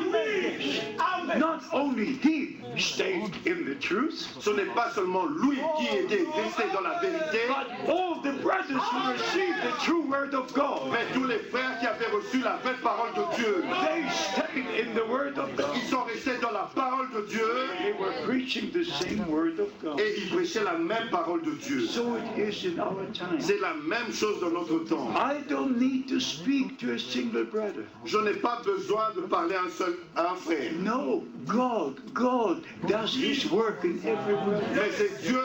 A: Not only he stayed in the truth,
B: Ce n'est pas seulement lui qui était resté dans la vérité,
A: but all the brothers who received the true word of God,
B: mais tous les frères qui avaient reçu la vraie parole de Dieu.
A: they stayed in the word of God.
B: Ils sont restés dans la parole de Dieu
A: They were preaching the same word of God.
B: et ils prêchaient la même parole de Dieu.
A: So it is in our time.
B: C'est la même chose dans notre temps.
A: I don't need to speak to a single brother.
B: Je n'ai pas besoin de parler à un frère.
A: No, God does His work in every brother.
B: Mais c'est Dieu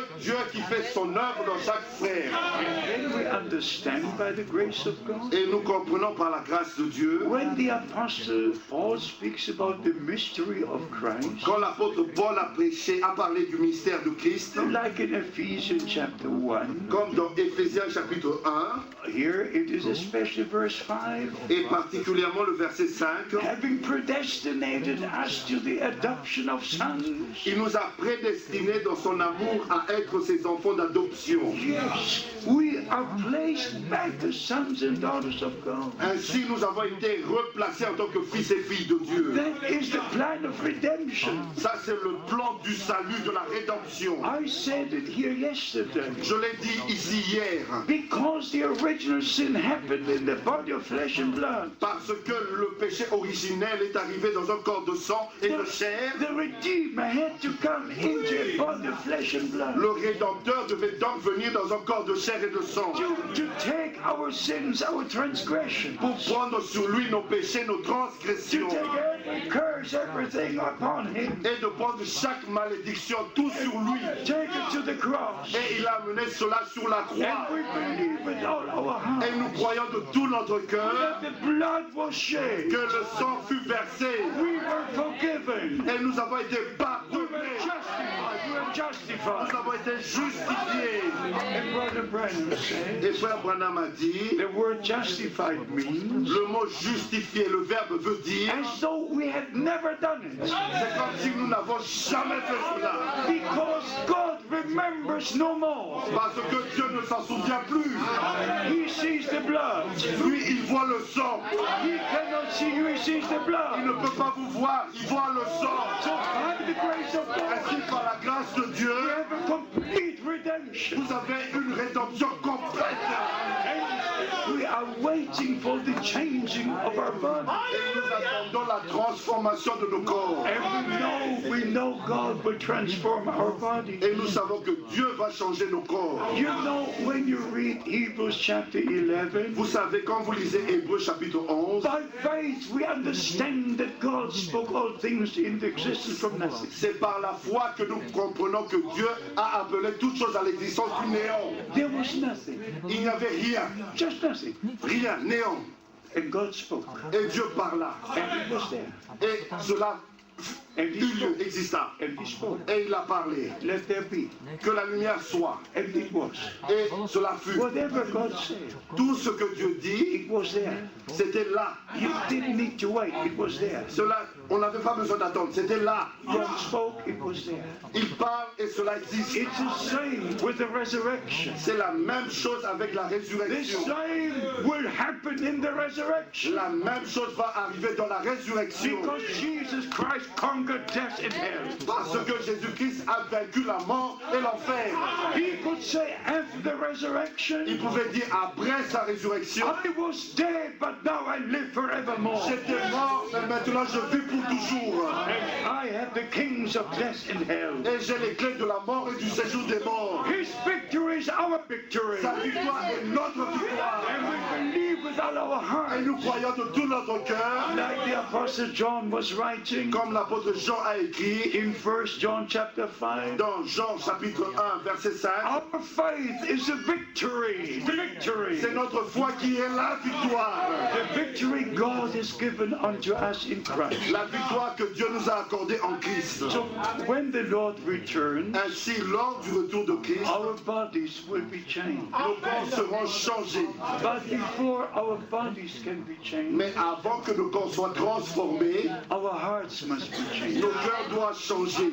B: qui fait son œuvre dans chaque frère.
A: And we understand by the grace of God.
B: Et nous comprenons par la grâce de Dieu.
A: When the Apostle Paul speaks about the mystery of Christ,
B: Quand l'apôtre Paul a parlé du mystère de Christ,
A: like in Ephesians chapter 1,
B: comme dans Éphésiens chapitre 1,
A: here it is especially verse 5,
B: et particulièrement le verset 5,
A: having predestinated us to the adoption of sons.
B: il nous a prédestinés dans son amour à être ses enfants d'adoption.
A: Yes, we are placed back as sons and daughters of God.
B: Ainsi, nous avons été replacés en tant que fils et filles de Dieu.
A: That is the plan of redemption.
B: Ça, c'est le plan du salut, de la rédemption.
A: I said it here yesterday.
B: Je l'ai dit ici hier.
A: Because the original sin happened in the body of flesh and blood.
B: Parce que le péché originel est arrivé dans un corps de sang et de chair.
A: The Redeemer had to come into a body of flesh and blood.
B: Le Rédempteur devait donc venir dans un corps de chair et de sang.
A: To take our sins, our transgressions.
B: Pour prendre sur lui nos péchés, nos
A: To
B: transgressions.
A: take every curse, everything upon Him.
B: Et de prendre chaque malédiction, tout sur lui.
A: Take it to the cross.
B: Et il a mené cela sur la croix.
A: And we believe with all our heart
B: Et nous croyons de tout notre cœur
A: that the blood was shed.
B: que le sang fut versé.
A: We were forgiven.
B: Et nous avons été
A: We were
B: pardonnés.
A: justified. We were justified.
B: Nous avons été justifiés.
A: And Brother Branham said,
B: Et frère Branham a dit,
A: the word justified means
B: le mot justifié, le verbe veut dire,
A: as though we had never done it.
B: c'est comme si nous n'avons jamais fait cela.
A: Because God remembers no more.
B: Parce que Dieu ne s'en souvient plus.
A: He sees the blood.
B: Lui, il voit le sang.
A: He cannot see you, He sees the
B: Il
A: blood.
B: ne peut pas vous voir, il voit le sang.
A: So by the grace of
B: Ainsi,
A: God,
B: par la grâce de Dieu,
A: we have a complete redemption.
B: vous avez une rédemption complète.
A: And we are waiting for the changing of our body.
B: Et nous attendons la transformation de nos corps.
A: And we know God will transform our body.
B: Et nous savons que Dieu va changer nos corps.
A: You know, when you read Hebrews chapter 11,
B: Vous savez, quand vous lisez Hébreux chapitre 11,
A: by faith we understand that God spoke all things into existence from nothing.
B: c'est par la foi que nous comprenons que Dieu a appelé toutes choses à l'existence du néant.
A: There was nothing,
B: Il n'y avait rien,
A: just nothing.
B: rien, néant.
A: And God spoke,
B: Et Dieu parla.
A: and it was there.
B: Et cela
A: And He
B: eut lieu,
A: spoke,
B: exista.
A: and He spoke.
B: Et il a parlé.
A: Let there be,
B: Que la lumière soit.
A: and it was.
B: Et cela fut.
A: Whatever God said,
B: Tout ce que Dieu dit,
A: it was there.
B: c'était là.
A: You didn't need to wait, it was there.
B: Cela, on n'avait pas besoin d'attendre. C'était là.
A: God spoke, it was there.
B: Il parle et cela existe.
A: It's the same with the resurrection.
B: C'est la même chose avec la
A: The
B: résurrection.
A: same will happen in the resurrection.
B: La même chose va arriver dans la résurrection.
A: Because Jesus Christ conquered death and hell.
B: Parce que Jésus-Christ a vaincu la mort et l'enfer.
A: He could say after the
B: Il
A: resurrection,
B: pouvait dire après sa résurrection,
A: I was dead, but now I live forevermore.
B: j'étais mort, mais maintenant je vis pour toujours.
A: And I have the kings of death and hell.
B: Et j'ai les clés de la mort et du séjour des morts.
A: His victory is our victory.
B: Sa victoire est notre victoire.
A: And we believe with all our
B: Et
A: heart.
B: nous croyons de tout notre cœur,
A: Like the Apostle John was writing
B: comme l'apôtre Jean a écrit
A: in 1 John chapter 5.
B: dans Jean chapitre 1 verset 5.
A: Our faith is a victory. The victory.
B: C'est notre foi qui est la victoire.
A: The victory God has given unto us in Christ.
B: La victoire que Dieu nous a accordée en Christ.
A: So when the Lord returns,
B: Ainsi, lors du retour de Christ,
A: our bodies will be changed.
B: nos corps seront changés.
A: But before our bodies can be changed,
B: Mais avant que nos corps soient transformés,
A: our hearts must be changed.
B: nos cœurs doivent changer.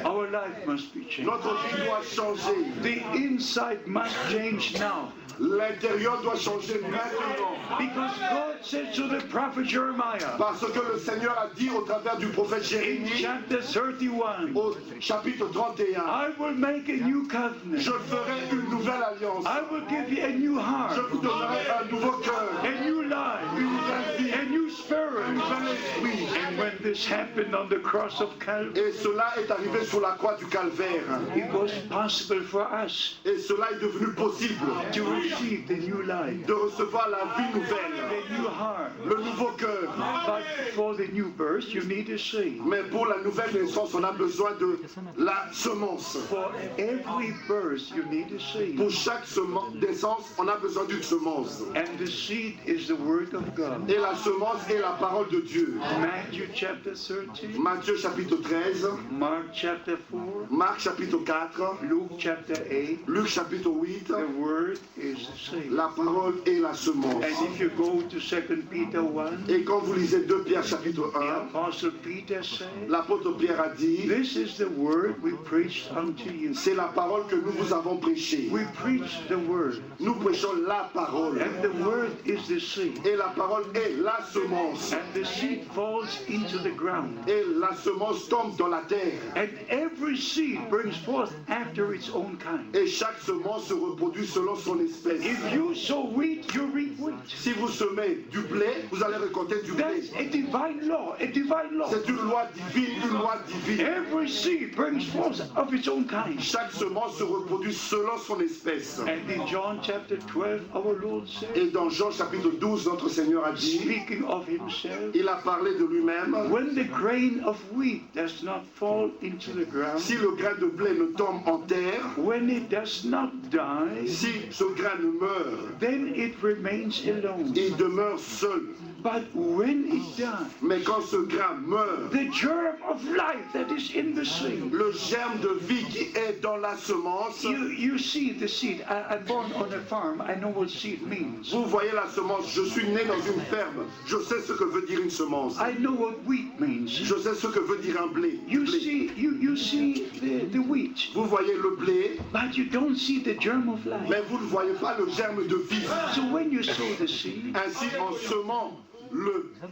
A: Our life must be changed.
B: Notre vie doit changer.
A: The inside must change now.
B: L'intérieur doit changer maintenant.
A: Because God said to the prophet Jeremiah
B: Parce que le Seigneur a dit au travers du prophète
A: in
B: Jérémie,
A: chapter 31,
B: au chapitre 31,
A: I will make a new covenant.
B: je ferai une nouvelle alliance.
A: I will give you a new
B: Je
A: heart,
B: vous donnerai un nouveau cœur,
A: a new life,
B: une nouvelle vie,
A: a new spirit.
B: un nouvel esprit.
A: And when And this happened on the cross of Calvary.
B: Et cela est arrivé sur la croix du Calvaire.
A: It was possible for us
B: Et cela est devenu possible
A: to receive the new life,
B: de recevoir la vie nouvelle,
A: the new heart.
B: le nouveau cœur.
A: But for the new birth, you need a seed.
B: Mais pour la nouvelle naissance, on a besoin de la semence.
A: For every birth, you need a seed.
B: Pour chaque naissance, on a besoin d'une semence.
A: And the seed is the word of God.
B: Et la semence est la parole de Dieu.
A: Matthew chapter 13,
B: Matthieu chapitre 13,
A: Mark chapter 4,
B: Marc chapitre 4,
A: Luke chapter 8.
B: Luc chapitre 8,
A: The word is the seed.
B: la parole est la semence.
A: And if you go to 2 Peter 1,
B: Et quand vous lisez 2 Pierre chapitre
A: the
B: 1,
A: Apostle Peter said,
B: l'apôtre Pierre a dit,
A: this is the word we preached unto you.
B: c'est la parole que nous vous avons prêchée.
A: We preach the word,
B: Nous prêchons la parole.
A: and the word is the seed.
B: Et la parole est la semence.
A: And the seed falls into the ground.
B: Et la semence tombe dans la terre.
A: And every seed brings forth after its own kind.
B: Et chaque semence se reproduit selon son espèce.
A: If you sow wheat, you reap wheat.
B: Si vous semez du blé, vous allez récolter du blé.
A: That's a divine law, a divine law.
B: C'est une loi divine, une loi divine.
A: Every seed brings forth of its own kind.
B: Chaque semence se reproduit selon son espèce.
A: And in John chapter 12, our Lord said,
B: Et dans Jean chapitre 12, notre Seigneur a dit,
A: speaking of himself,
B: il a parlé de lui-même.
A: when the grain of wheat does not fall into the ground,
B: Si le grain de blé ne tombe en terre,
A: when it does not die,
B: si ce grain ne meurt,
A: then it remains alone.
B: il demeure seul.
A: But when it dies,
B: Mais quand ce grain meurt,
A: the germ of life that is in the seed,
B: le germe de vie qui est dans la semence,
A: you see the seed. I'm born on a farm. I know what seed means.
B: vous voyez la semence. Je suis né dans une ferme. Je sais ce que veut dire une semence.
A: I know what wheat means.
B: Je sais ce que veut dire un blé.
A: You see, you see the wheat,
B: Vous voyez le blé,
A: but you don't see the germ of life.
B: mais vous ne voyez pas le germe de vie.
A: So when you sow the seed,
B: Ainsi, en semant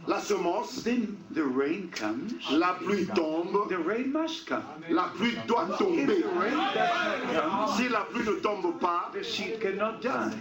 B: la semence,
A: then the rain comes.
B: la pluie tombe.
A: The rain must come.
B: La pluie doit
A: If
B: tomber.
A: the rain does not come,
B: Si la pluie ne tombe pas,
A: the seed cannot die.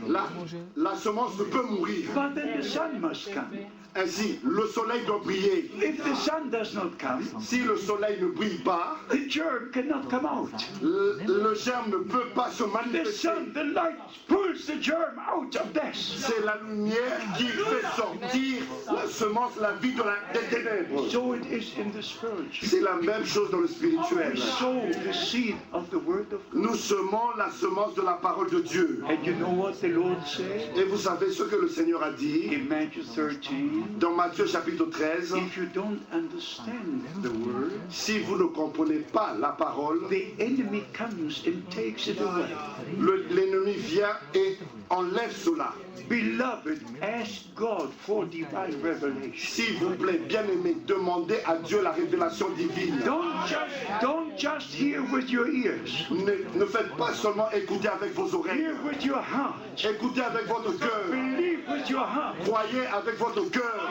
B: la semence ne peut mourir.
A: But then the sun must come.
B: Ainsi, le soleil doit briller.
A: If the sun does not come,
B: Si le soleil ne brille pas,
A: the germ cannot come out.
B: le germe ne peut pas se
A: The
B: manifester.
A: sun, the light, pulls the germ out of death.
B: C'est la lumière qui fait sortir la semence, la vie des ténèbres.
A: So it is in the spiritual.
B: C'est la même chose dans le spirituel.
A: We sow the seed of the word of God.
B: Nous semons la semence de la parole de Dieu.
A: And you know what the Lord said
B: Et vous savez ce que le Seigneur a dit
A: in Matthew 13?
B: dans Matthieu chapitre 13.
A: If you don't understand the word,
B: Si vous ne comprenez pas la parole,
A: the enemy comes and takes it away.
B: l'ennemi vient et enlève cela.
A: Beloved, ask God for divine revelation.
B: S'il vous plaît, bien-aimé, demandez à Dieu la révélation divine.
A: Don't just hear with your ears.
B: Ne faites pas seulement écouter avec vos oreilles.
A: Hear with your heart.
B: Écoutez avec votre cœur.
A: Believe with your heart.
B: Croyez avec votre cœur.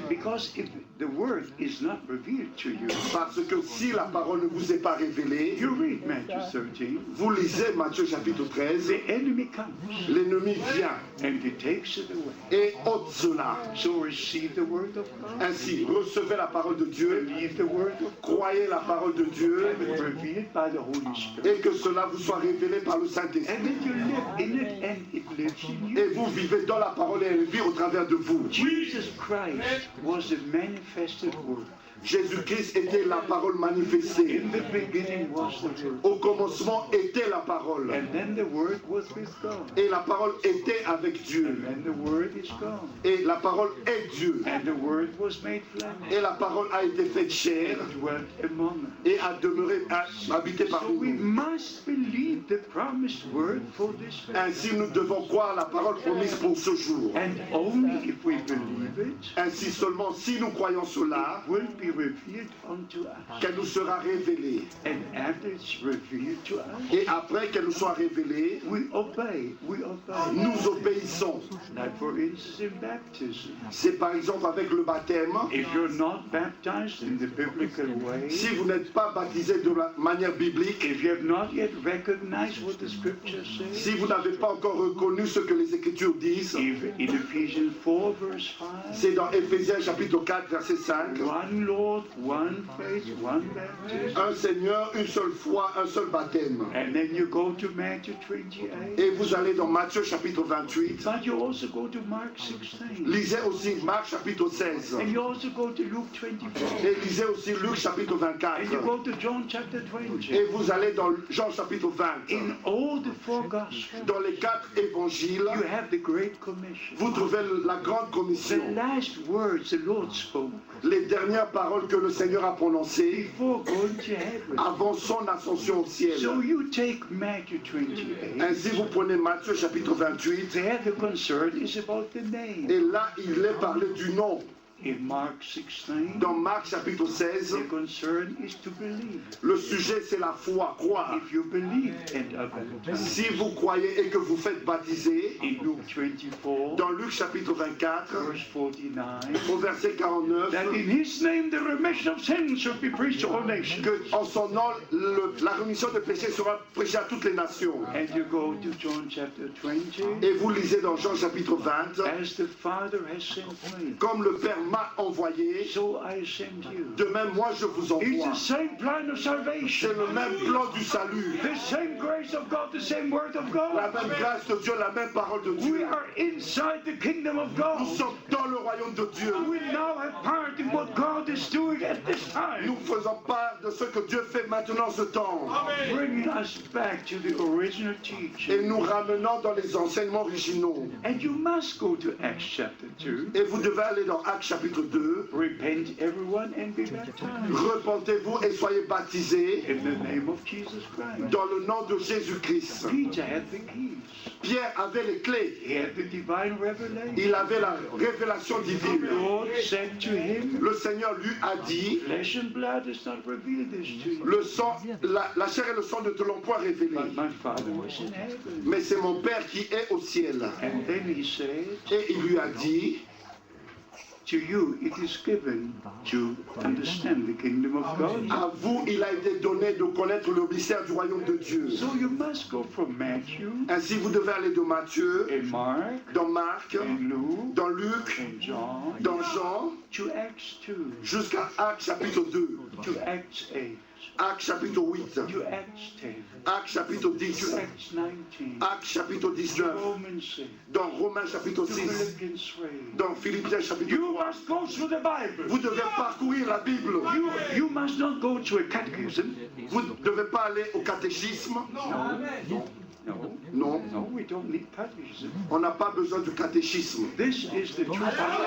A: Because if the word is not revealed to you,
B: Parce que si la parole ne vous est pas révélée,
A: you read Matthew 13,
B: vous lisez Matthieu chapitre 13,
A: the enemy comes
B: l'ennemi vient
A: and he takes it away.
B: et ôte cela.
A: So receive the word of God.
B: Ainsi, recevez la parole de Dieu,
A: Believe the word of God.
B: croyez la parole de Dieu
A: Have it revealed by the Holy Spirit.
B: et que cela vous soit révélé par le
A: And
B: Saint-Esprit.
A: then you live in it and it lives in you.
B: Et vous vivez dans la parole et elle vit au travers de vous.
A: Jesus Christ was the manifested word.
B: Jésus-Christ était la parole manifestée.
A: In the beginning was the word.
B: Au commencement était la parole.
A: And then the word was with God.
B: Et la parole était avec Dieu.
A: And then the word is God.
B: Et la parole est Dieu.
A: And the word was made flesh.
B: Et la parole a été faite chair
A: And dwelt among us.
B: et a demeuré, a habité
A: So
B: parmi
A: we
B: nous.
A: must believe the promised word for this day.
B: Ainsi, nous devons croire la parole promise pour ce jour.
A: And only if we believe it,
B: Ainsi seulement, si nous croyons cela,
A: will be revealed unto us.
B: qu'elle nous sera révélée.
A: And after it's revealed to us,
B: Et après qu'elle nous soit révélée,
A: we obey. We obey.
B: nous obéissons.
A: Like for instance in baptism.
B: C'est par exemple avec le baptême.
A: If you're not baptized in the biblical way,
B: Si vous n'êtes pas baptisé de la manière biblique,
A: if you have not yet recognized what the scripture says,
B: si vous n'avez pas encore reconnu ce que les Écritures disent,
A: if in Ephesians 4 verse 5,
B: c'est dans Éphésiens chapitre 4 verset 5,
A: one Lord, Lord, one faith, one baptism.
B: Un Seigneur, une seule foi, un seul baptême.
A: And then you go to Matthew 28.
B: Et vous allez dans Matthieu chapitre 28.
A: But you also go to Mark 16.
B: Lisez aussi Marc chapitre 16.
A: And you also go to Luke 24.
B: Et lisez aussi Luc chapitre 24.
A: And you go to John chapter 20.
B: Et vous allez dans Jean chapitre 20.
A: In all the four Gospels,
B: Dans les 4 évangiles,
A: you have the Great Commission.
B: vous trouvez la grande
A: The
B: commission.
A: last words the Lord spoke
B: Les dernières paroles que le Seigneur a prononcées
A: before going to heaven.
B: avant son ascension au ciel.
A: So you take Matthew 28.
B: Ainsi, vous prenez Matthieu chapitre 28.
A: There the concern is about the name.
B: Et là, il est parlé du nom.
A: In Mark 16,
B: Dans Marc chapitre 16,
A: the concern is to believe.
B: le sujet c'est la foi, croire.
A: If you believe and are baptized.
B: Si vous croyez et que vous faites baptiser,
A: In Luke 24,
B: dans Luc chapitre 24,
A: verse 49,
B: au verset 49,
A: that in his name the remission of sins should be preached to all nations.
B: que en son nom, la rémission des péchés sera prêchée à toutes les nations.
A: And you go to John chapter 20,
B: Et vous lisez dans Jean chapitre 20,
A: as the Father has sent me,
B: comme le Père m'a envoyé,
A: so I send you.
B: de même moi je vous
A: It's
B: envoie.
A: the same plan of salvation.
B: C'est le même plan du salut.
A: The same grace of God, the same word of
B: La
A: God.
B: même grâce de Dieu, la même parole de
A: We
B: Dieu.
A: are inside the kingdom of
B: Nous
A: God.
B: sommes dans le royaume de Dieu.
A: We now have part in what God is doing at this time,
B: Nous faisons part de ce que Dieu fait maintenant ce temps.
A: bringing us back to the original
B: Et
A: teaching.
B: nous ramenons dans les enseignements originaux.
A: And you must go to Acts chapter 2.
B: Et vous devez aller dans Actes chapitre 2.
A: Repent everyone and be baptized
B: Repentez-vous et soyez baptisés
A: in the name of Jesus Christ.
B: dans le nom de Jésus-Christ.
A: Peter had the keys.
B: Pierre avait les clés.
A: He had the divine revelation.
B: Il avait la révélation
A: The
B: divine.
A: Lord said to him,
B: Le Seigneur lui a dit,
A: flesh and blood has not revealed this to you,
B: le sang, la chair et le sang ne te l'ont point révélé.
A: but my Father was in heaven.
B: Mais c'est mon Père qui est au ciel.
A: And then he said,
B: Et il lui a dit,
A: to you it is given to understand the kingdom of God.
B: à vous il a été donné de connaître le mystère du royaume de Dieu.
A: So you must go from Matthew
B: Ainsi vous devez aller de Matthieu,
A: and Mark
B: dans Marc,
A: and Luke
B: dans Luc,
A: and John
B: dans Jean,
A: to Acts 2,
B: jusqu'à Actes chapitre 2,
A: to Acts 8,
B: Actes chapitre 8,
A: to Acts 10,
B: Actes chapitre
A: to
B: 10,
A: Acts 19,
B: Actes chapitre
A: to
B: 19,
A: Romans 6,
B: dans Romains chapitre
A: to
B: 6,
A: Philippians 3.
B: dans Philippiens chapitre
A: You
B: 3.
A: must go through the Bible.
B: Vous devez parcourir la Bible.
A: You must not go to a catechism.
B: Vous ne devez pas aller au catéchisme.
A: No,
B: Non,
A: no, we don't need catechism.
B: on n'a pas besoin du catéchisme.
A: This is the true Bible.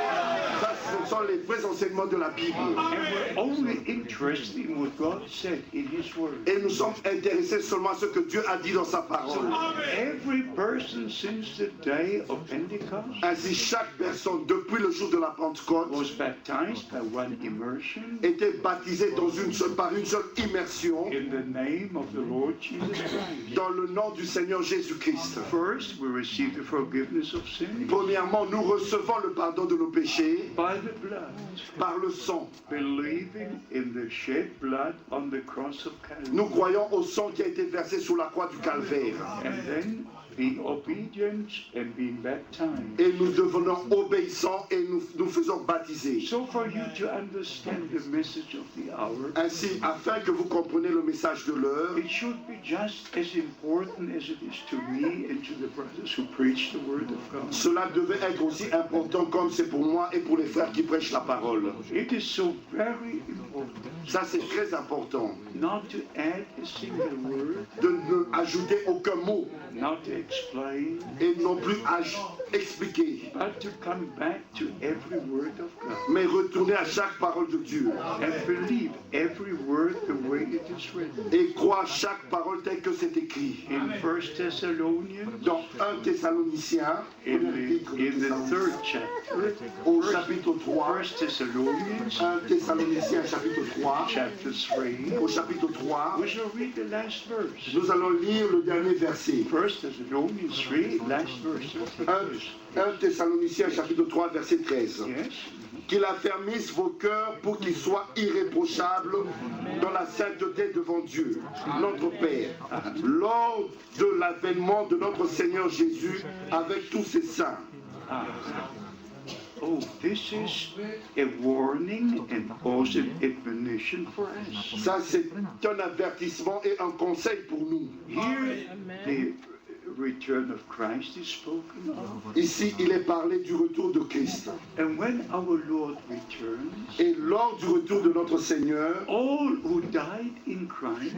B: Ça, ce sont les vrais enseignements de la Bible.
A: And we're only interested in what God said in His Word.
B: Et nous sommes intéressés seulement à ce que Dieu a dit dans sa parole.
A: Every person since the day of Pentecost
B: Ainsi, chaque personne, depuis le jour de la Pentecôte,
A: was baptized by one immersion
B: était baptisée par une seule immersion
A: in the name of the Lord Jesus Christ.
B: dans le nom du Seigneur Jésus-Christ.
A: First, we receive the forgiveness of sin
B: Premièrement, nous recevons le pardon de nos péchés
A: by the blood,
B: par le sang.
A: believing in the shed blood on the cross of Calvary.
B: Nous croyons au sang qui a été versé sur la croix du Calvaire.
A: And then being obedient and being baptized.
B: Et nous devenons obéissants et nous faisons baptiser.
A: So for you to understand the message of the hour,
B: Ainsi, afin que vous compreniez le message de l'heure,
A: it should be just as important as it is to me and to the brothers who preach the word of God.
B: cela devait être aussi important comme c'est pour moi et pour les frères qui prêchent la parole.
A: It is so very important
B: Ça, c'est très important.
A: not to add a single word,
B: De ne ajouter aucun mot
A: not to explain,
B: et non plus expliquer,
A: but to come back to every word of God
B: mais retourner à chaque parole de Dieu
A: and believe every word the way it is written.
B: et croire chaque parole telle que c'est écrit.
A: In 1 Thessalonians,
B: Dans 1 Thessaloniciens,
A: in the third chapter,
B: au chapitre 3,
A: 1 Thessalonians,
B: 1 Thessaloniciens chapitre 3,
A: chapter 3,
B: au chapitre 3,
A: we shall read the last verse.
B: nous allons lire le dernier verset.
A: 1 Thessalonians 3, last verse.
B: 1 Thessaloniciens chapitre 3, verset 13.
A: Yes.
B: Qu'il affermisse vos cœurs pour qu'ils soient irréprochables dans la sainteté devant Dieu, notre Père, lors de l'avènement de notre Seigneur Jésus avec tous ses saints.
A: Oh, So this is a warning and also an admonition for us.
B: Ça, c'est un avertissement et un conseil pour nous.
A: Here, the return of Christ is spoken of.
B: Ici, il est parlé du retour de Christ.
A: And when our Lord returns,
B: Et lors du retour de notre Seigneur,
A: all who died in Christ,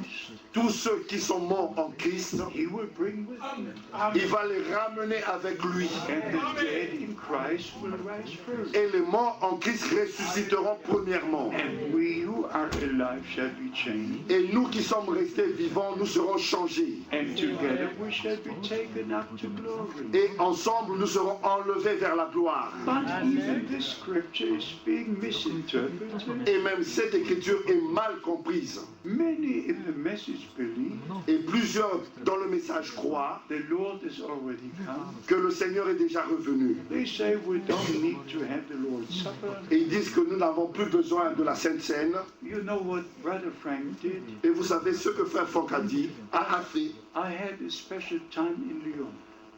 B: tous ceux qui sont morts en Christ,
A: He will bring with Him.
B: il va les ramener avec lui.
A: And the dead in Christ will rise first.
B: Et les morts en Christ ressusciteront premièrement.
A: And we who are alive shall be changed.
B: Et nous qui sommes restés vivants, nous serons changés.
A: And together we shall be taken up to glory.
B: Et ensemble, nous serons enlevés vers la gloire.
A: But even this scripture is being misinterpreted.
B: Et même cette écriture est mal comprise.
A: Many in the message believe
B: Et plusieurs dans le message croient
A: the Lord has already come.
B: que le Seigneur est déjà revenu.
A: They say we don't need to have the Lord's Supper.
B: Et ils disent que nous n'avons plus besoin de la Sainte Seine.
A: You know what Brother Frank did?
B: Et vous savez ce que Frère Franck a dit, a fait.
A: I had a special time in Lyon.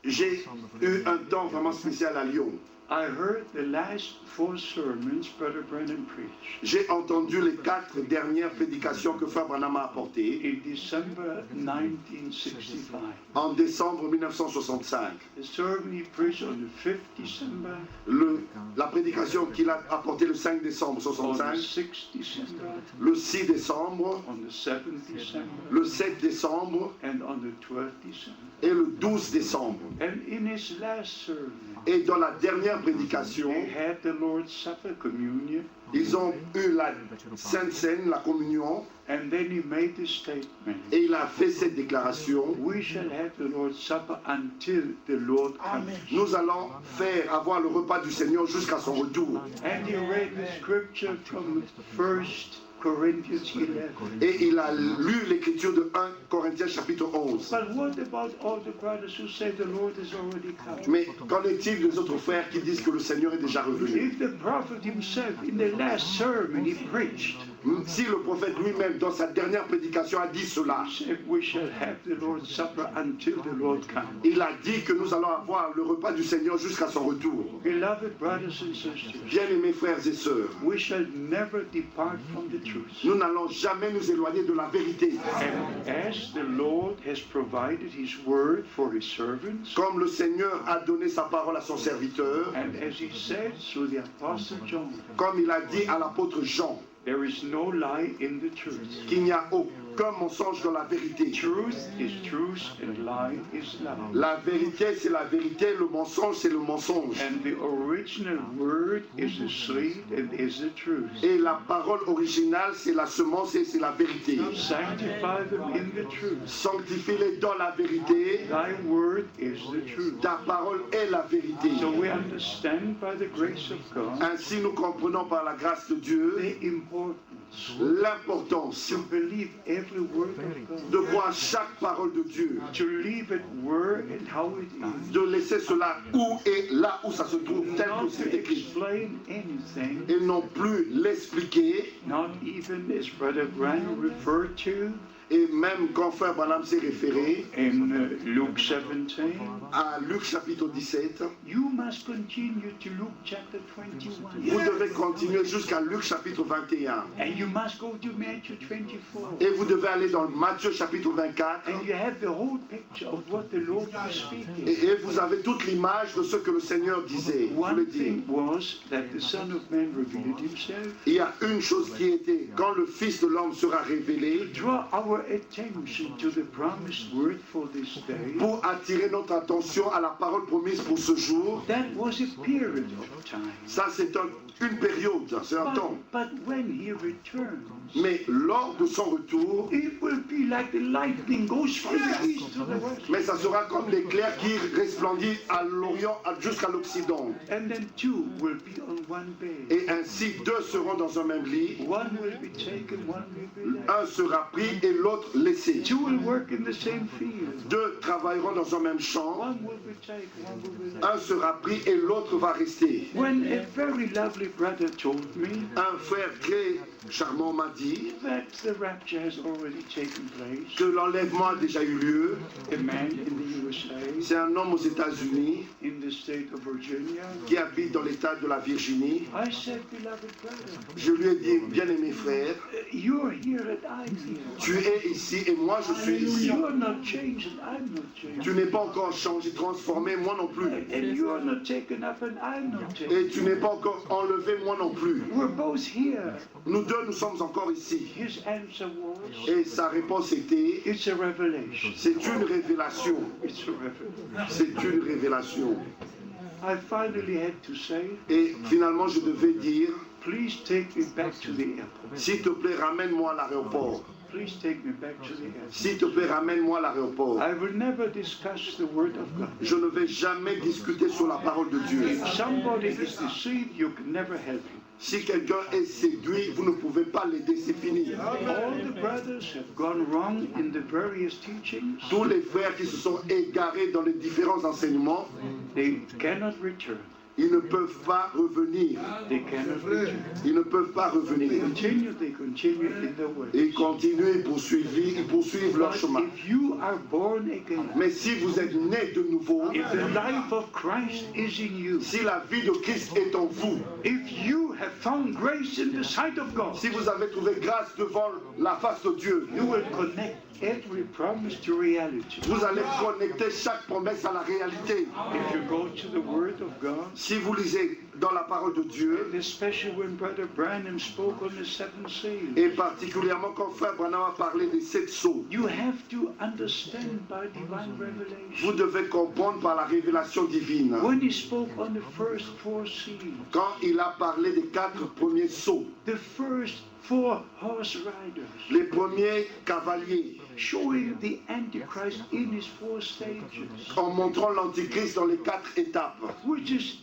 B: J'ai eu un temps vraiment spécial à Lyon.
A: I heard the last 4 sermons Brother Brennan preached
B: J'ai entendu les 4 dernières prédications que Frère Branham a apportées
A: in December 1965.
B: en décembre 1965.
A: The sermon he preached on the 5th December,
B: La prédication qu'il a apportée le 5 décembre
A: on the
B: 65,
A: 6th December,
B: le 6 décembre,
A: on the 7th December,
B: le 7 décembre
A: and on the 12th December.
B: et le 12 décembre.
A: And in his last sermon,
B: Et dans la dernière prédication,
A: they had the Lord's Supper communion,
B: ils ont eu la Sainte Seine, la communion,
A: and then he made the statement,
B: et il a fait cette déclaration.
A: we shall have the Lord's Supper until the Lord comes.
B: Nous allons avoir le repas du Seigneur jusqu'à son retour.
A: And he read the scripture from 1 Corinthians 11.
B: Et il a lu l'écriture de 1 Corinthiens chapitre 11.
A: But what about all the brothers who say the Lord has already come?
B: Mais qu'en est-il des autres frères qui disent que le Seigneur est déjà revenu?
A: If the prophet himself, in the last sermon he preached,
B: Si le prophète lui-même, dans sa dernière prédication, a dit cela,
A: said we shall have the Lord's Supper until the Lord comes.
B: il a dit que nous allons avoir le repas du Seigneur jusqu'à son retour.
A: Beloved brothers and sisters,
B: Bien-aimés frères et sœurs,
A: we shall never depart from the truth.
B: nous n'allons jamais nous éloigner de la vérité.
A: And as the Lord has provided his word for his servants,
B: Comme le Seigneur a donné sa parole à son serviteur,
A: and as he said through the Apostle John,
B: comme il a dit à l'apôtre Jean,
A: there is no lie in the truth.
B: qu'il n'y a aucun mensonge dans la vérité.
A: Truth is truth and lie is lie.
B: La vérité, c'est la vérité, le mensonge, c'est le mensonge.
A: And the original word is the seed and is the truth.
B: Et la parole originale, c'est la semence et c'est la vérité.
A: Sanctify them in the truth.
B: Sanctifie-les dans la vérité.
A: Thy word is the truth.
B: Ta parole est la vérité.
A: So we understand by the grace of God
B: Ainsi, nous comprenons par la grâce de Dieu
A: the importance
B: l'importance
A: to believe every word of God,
B: de croire chaque parole de Dieu,
A: to leave it where and how it is,
B: de laisser cela où et là où ça se trouve, tel que
A: not
B: c'est
A: to
B: écrit,
A: explain anything,
B: et non plus l'expliquer.
A: not even as Brother Branham referred to
B: Et même quand Frère Branham s'est référé
A: in Luke 17,
B: à Luc chapitre 17,
A: you must continue to Luke chapter 21.
B: vous devez continuer jusqu'à Luc chapitre 21.
A: And you must go to Matthew 24.
B: Et vous devez aller dans Matthieu chapitre 24.
A: And you have the whole picture of what the Lord was speaking.
B: Et vous avez toute l'image de ce que le Seigneur disait.
A: One
B: voulait dire.
A: thing was that the Son of Man revealed himself.
B: Il y a une chose qui était, quand le Fils de l'homme sera révélé,
A: Draw our attention to the promised word for this day.
B: pour attirer notre attention à la parole promise pour ce jour.
A: That was a period of time.
B: Ça, c'est une période, c'est un temps.
A: But when he returns,
B: Mais lors de son retour,
A: it will be like the lightning goes from the east to the west.
B: mais ça sera comme l'éclair qui resplendit à l'Orient jusqu'à l'Occident.
A: And then two will be on one bed.
B: Et ainsi, deux seront dans un même lit.
A: One will be taken, one will be left.
B: Un sera pris et l'autre l'autre laissé.
A: Two will work in the same field.
B: Deux travailleront dans un même champ.
A: One will be taken, one will be left.
B: Un sera pris et l'autre va rester.
A: When a very lovely brother told me
B: Un frère très charmant m'a dit
A: that the rapture has already taken place,
B: que l'enlèvement a déjà eu lieu.
A: a man in the USA,
B: C'est un homme aux États-Unis
A: in the state of Virginia,
B: qui habite dans l'État de la Virginie.
A: I said, beloved brother,
B: Je lui ai dit, bien-aimé frère,
A: you're here and I'm here.
B: tu es ici et moi je suis ici.
A: You're not changed and I'm not changed.
B: Tu n'es pas encore changé, transformé, moi non plus.
A: And you're not taken up and I'm not taken
B: Et tu n'es pas encore enlevé, moi non plus.
A: up. We're both here.
B: Nous deux, nous sommes encore ici.
A: His answer was,
B: Et sa réponse était,
A: it's a revelation.
B: c'est une révélation.
A: It's a revelation.
B: C'est une révélation.
A: I finally had to say,
B: Et finalement, je devais dire,
A: please take me back to the airport.
B: s'il te plaît, ramène-moi à l'aéroport.
A: Please take me back to the airport.
B: S'il te plaît, ramène-moi à l'aéroport.
A: I will never discuss the word of God.
B: Je ne vais jamais discuter sur la parole de Dieu.
A: If somebody is deceived, you can never help him.
B: Si quelqu'un est séduit, vous ne pouvez pas l'aider, c'est fini.
A: All the brothers have gone wrong in the various teachings.
B: Tous les frères qui se sont égarés dans les différents enseignements,
A: They cannot return.
B: ils ne peuvent pas revenir.
A: They cannot return.
B: Ils ne peuvent pas
A: They
B: revenir.
A: continue in their way.
B: Et ils continuent, ils poursuivent leur
A: But
B: chemin.
A: if you are born again,
B: Mais si vous êtes né de nouveau,
A: if the life of Christ is in you,
B: si la vie de Christ est en vous,
A: if you have found grace in the sight of God,
B: si vous avez trouvé grâce devant la face de Dieu,
A: you will connect every promise to reality.
B: vous allez connecter chaque promesse à la réalité.
A: If you go to the Word of God,
B: Si vous lisez dans la parole de Dieu,
A: and especially when Brother Branham spoke on the seventh seal,
B: et particulièrement quand Frère Branham a parlé des 7 sceaux,
A: you have to understand by divine
B: vous
A: revelation.
B: devez comprendre par la révélation divine.
A: When he spoke on the first four seals,
B: Quand il a parlé des 4 premiers sceaux,
A: the first four horse riders,
B: les premiers cavaliers,
A: showing the Antichrist in his four stages,
B: en montrant l'Antichrist dans les 4 étapes.
A: which is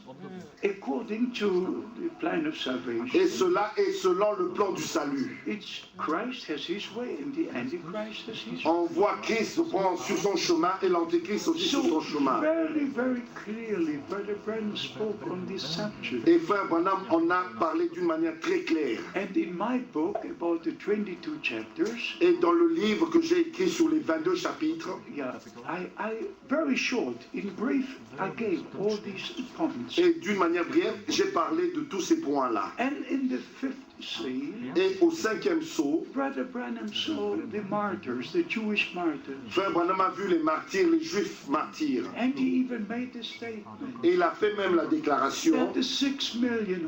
A: according to the plan of salvation.
B: Et cela est selon le plan du salut.
A: It's Christ has his way and the Antichrist has his way.
B: On voit Christ prendre sur son chemin et l'Antichrist aussi sur son
A: So
B: chemin.
A: very, very clearly, Brother Branham spoke on this subject.
B: Et Frère Branham en a parlé d'une manière très claire.
A: And in my book, about the 22 chapters,
B: Et dans le livre que j'ai écrit sur les 22 chapitres,
A: yeah, I very short, in brief, I gave all these points.
B: et d'une manière brève, j'ai parlé de tous ces points-là.
A: And in the fifth seal,
B: Et au 5e sceau,
A: Brother Branham saw the martyrs, the Jewish martyrs,
B: Frère Branham a vu les martyrs, les juifs martyrs.
A: and he even made the statement
B: Et il a fait même la déclaration
A: that the 6 million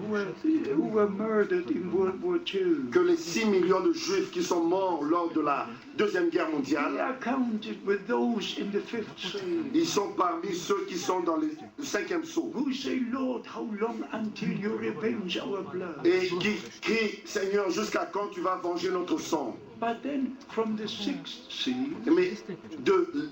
A: who were murdered in World War II,
B: que les 6 millions de juifs qui sont morts lors de la Deuxième Guerre
A: they
B: mondiale,
A: are counted with those in the fifth seal,
B: ils sont parmi ceux qui sont dans le 5e sceau.
A: who say, Lord, how long until you revenge our blood?
B: Et qui crient, Seigneur, jusqu'à quand tu vas venger notre sang?
A: But then from the sixth seal,
B: Mais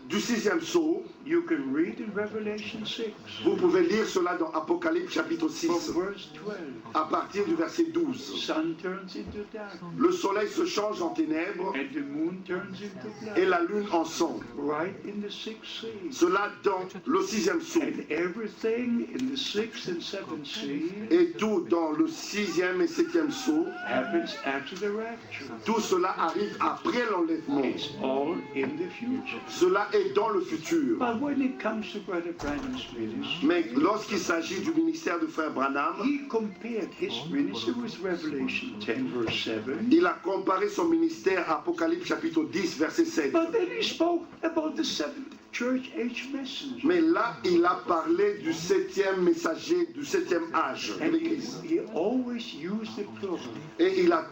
B: du 6e sceau,
A: you can read in Revelation 6,
B: vous pouvez lire cela dans Apocalypse chapitre 6,
A: from verse 12,
B: à partir du verset 12.
A: sun turns into darkness,
B: Le soleil se change en ténèbres
A: and the moon turns into
B: et
A: blood,
B: la lune en sang.
A: right in the sixth seal.
B: Cela dans le 6e sceau.
A: And everything in the sixth and seventh seal
B: Et tout dans le 6e et 7e sceau.
A: happens after the rapture.
B: Tout cela arrive après l'enlèvement.
A: It's all in the future.
B: Cela est dans le futur.
A: But when it comes to Brother Branham's ministry,
B: Mais lorsqu'il s'agit du ministère de Frère Branham,
A: he compared his ministry with Revelation 10, verse 7.
B: il a comparé son ministère à Apocalypse chapitre 10, verset 7.
A: But then he spoke about the seventh church age messenger.
B: Mais là, il a parlé du 7e messager, du 7e âge de
A: And
B: l'Église.
A: he always used the plural.
B: Et il a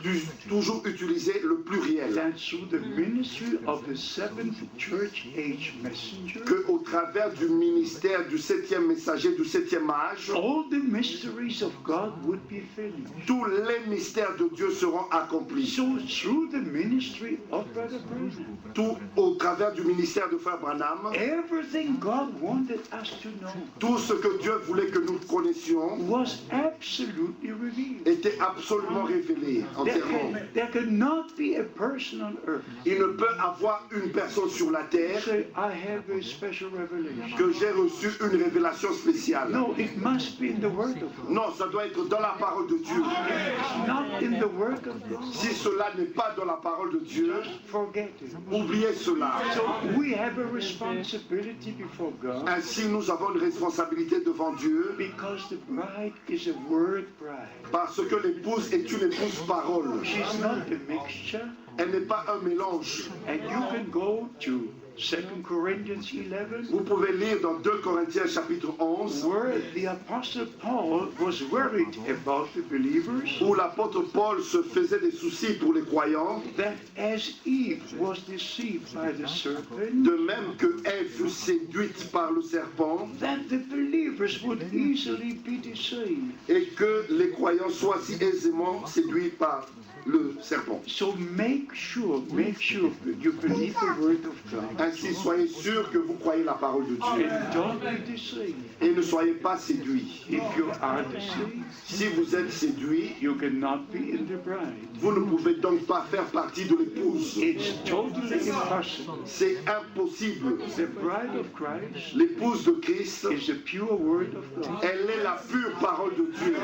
B: toujours utilisé le pluriel.
A: That through the ministry of the seventh church age messenger,
B: Qu'au travers du ministère du 7e messager, du 7e âge,
A: all the mysteries of God would be finished.
B: tous les mystères de Dieu seront accomplis.
A: So through the ministry of Brother Branham,
B: Tout au travers du ministère de Frère Branham,
A: Everything God wanted us to know
B: Tout ce que Dieu voulait que nous connaissions
A: was absolutely revealed.
B: était absolument révélé entièrement.
A: There cannot be a person on earth
B: Il ne peut avoir une personne sur la terre
A: say, I have a special revelation.
B: que j'ai reçu une révélation spéciale.
A: No, it must be in the Word of God.
B: Non, ça doit être dans la parole de Dieu.
A: It's not in the Word of God.
B: Si cela n'est pas dans la parole de Dieu,
A: Forget it.
B: oubliez cela.
A: So we have a responsibility before God
B: Ainsi, nous avons une responsabilité devant Dieu
A: because the bride is a word bride.
B: parce que l'épouse est une épouse parole.
A: She's not a mixture.
B: Elle n'est pas un mélange.
A: And you can go to 2 Corinthians 11,
B: Vous pouvez lire dans 2 Corinthiens chapitre 11
A: where the Apostle Paul was worried about the believers,
B: où l'apôtre Paul se faisait des soucis pour les croyants,
A: that as Eve was deceived by the serpent,
B: de même que Ève fut séduite par le serpent
A: that the believers would easily be deceived.
B: et que les croyants soient si aisément séduits par le serpent.
A: So make sure that you believe the word of God.
B: Ainsi, soyez sûrs que vous croyez la parole de Dieu
A: And don't be deceived.
B: et ne soyez pas séduits.
A: If you are deceived,
B: Si vous êtes séduits,
A: you cannot be in the bride.
B: vous ne pouvez donc pas faire partie de l'épouse.
A: It's totally impossible.
B: C'est impossible.
A: The bride of Christ
B: L'épouse de Christ,
A: is the pure word of God.
B: elle est la pure parole de Dieu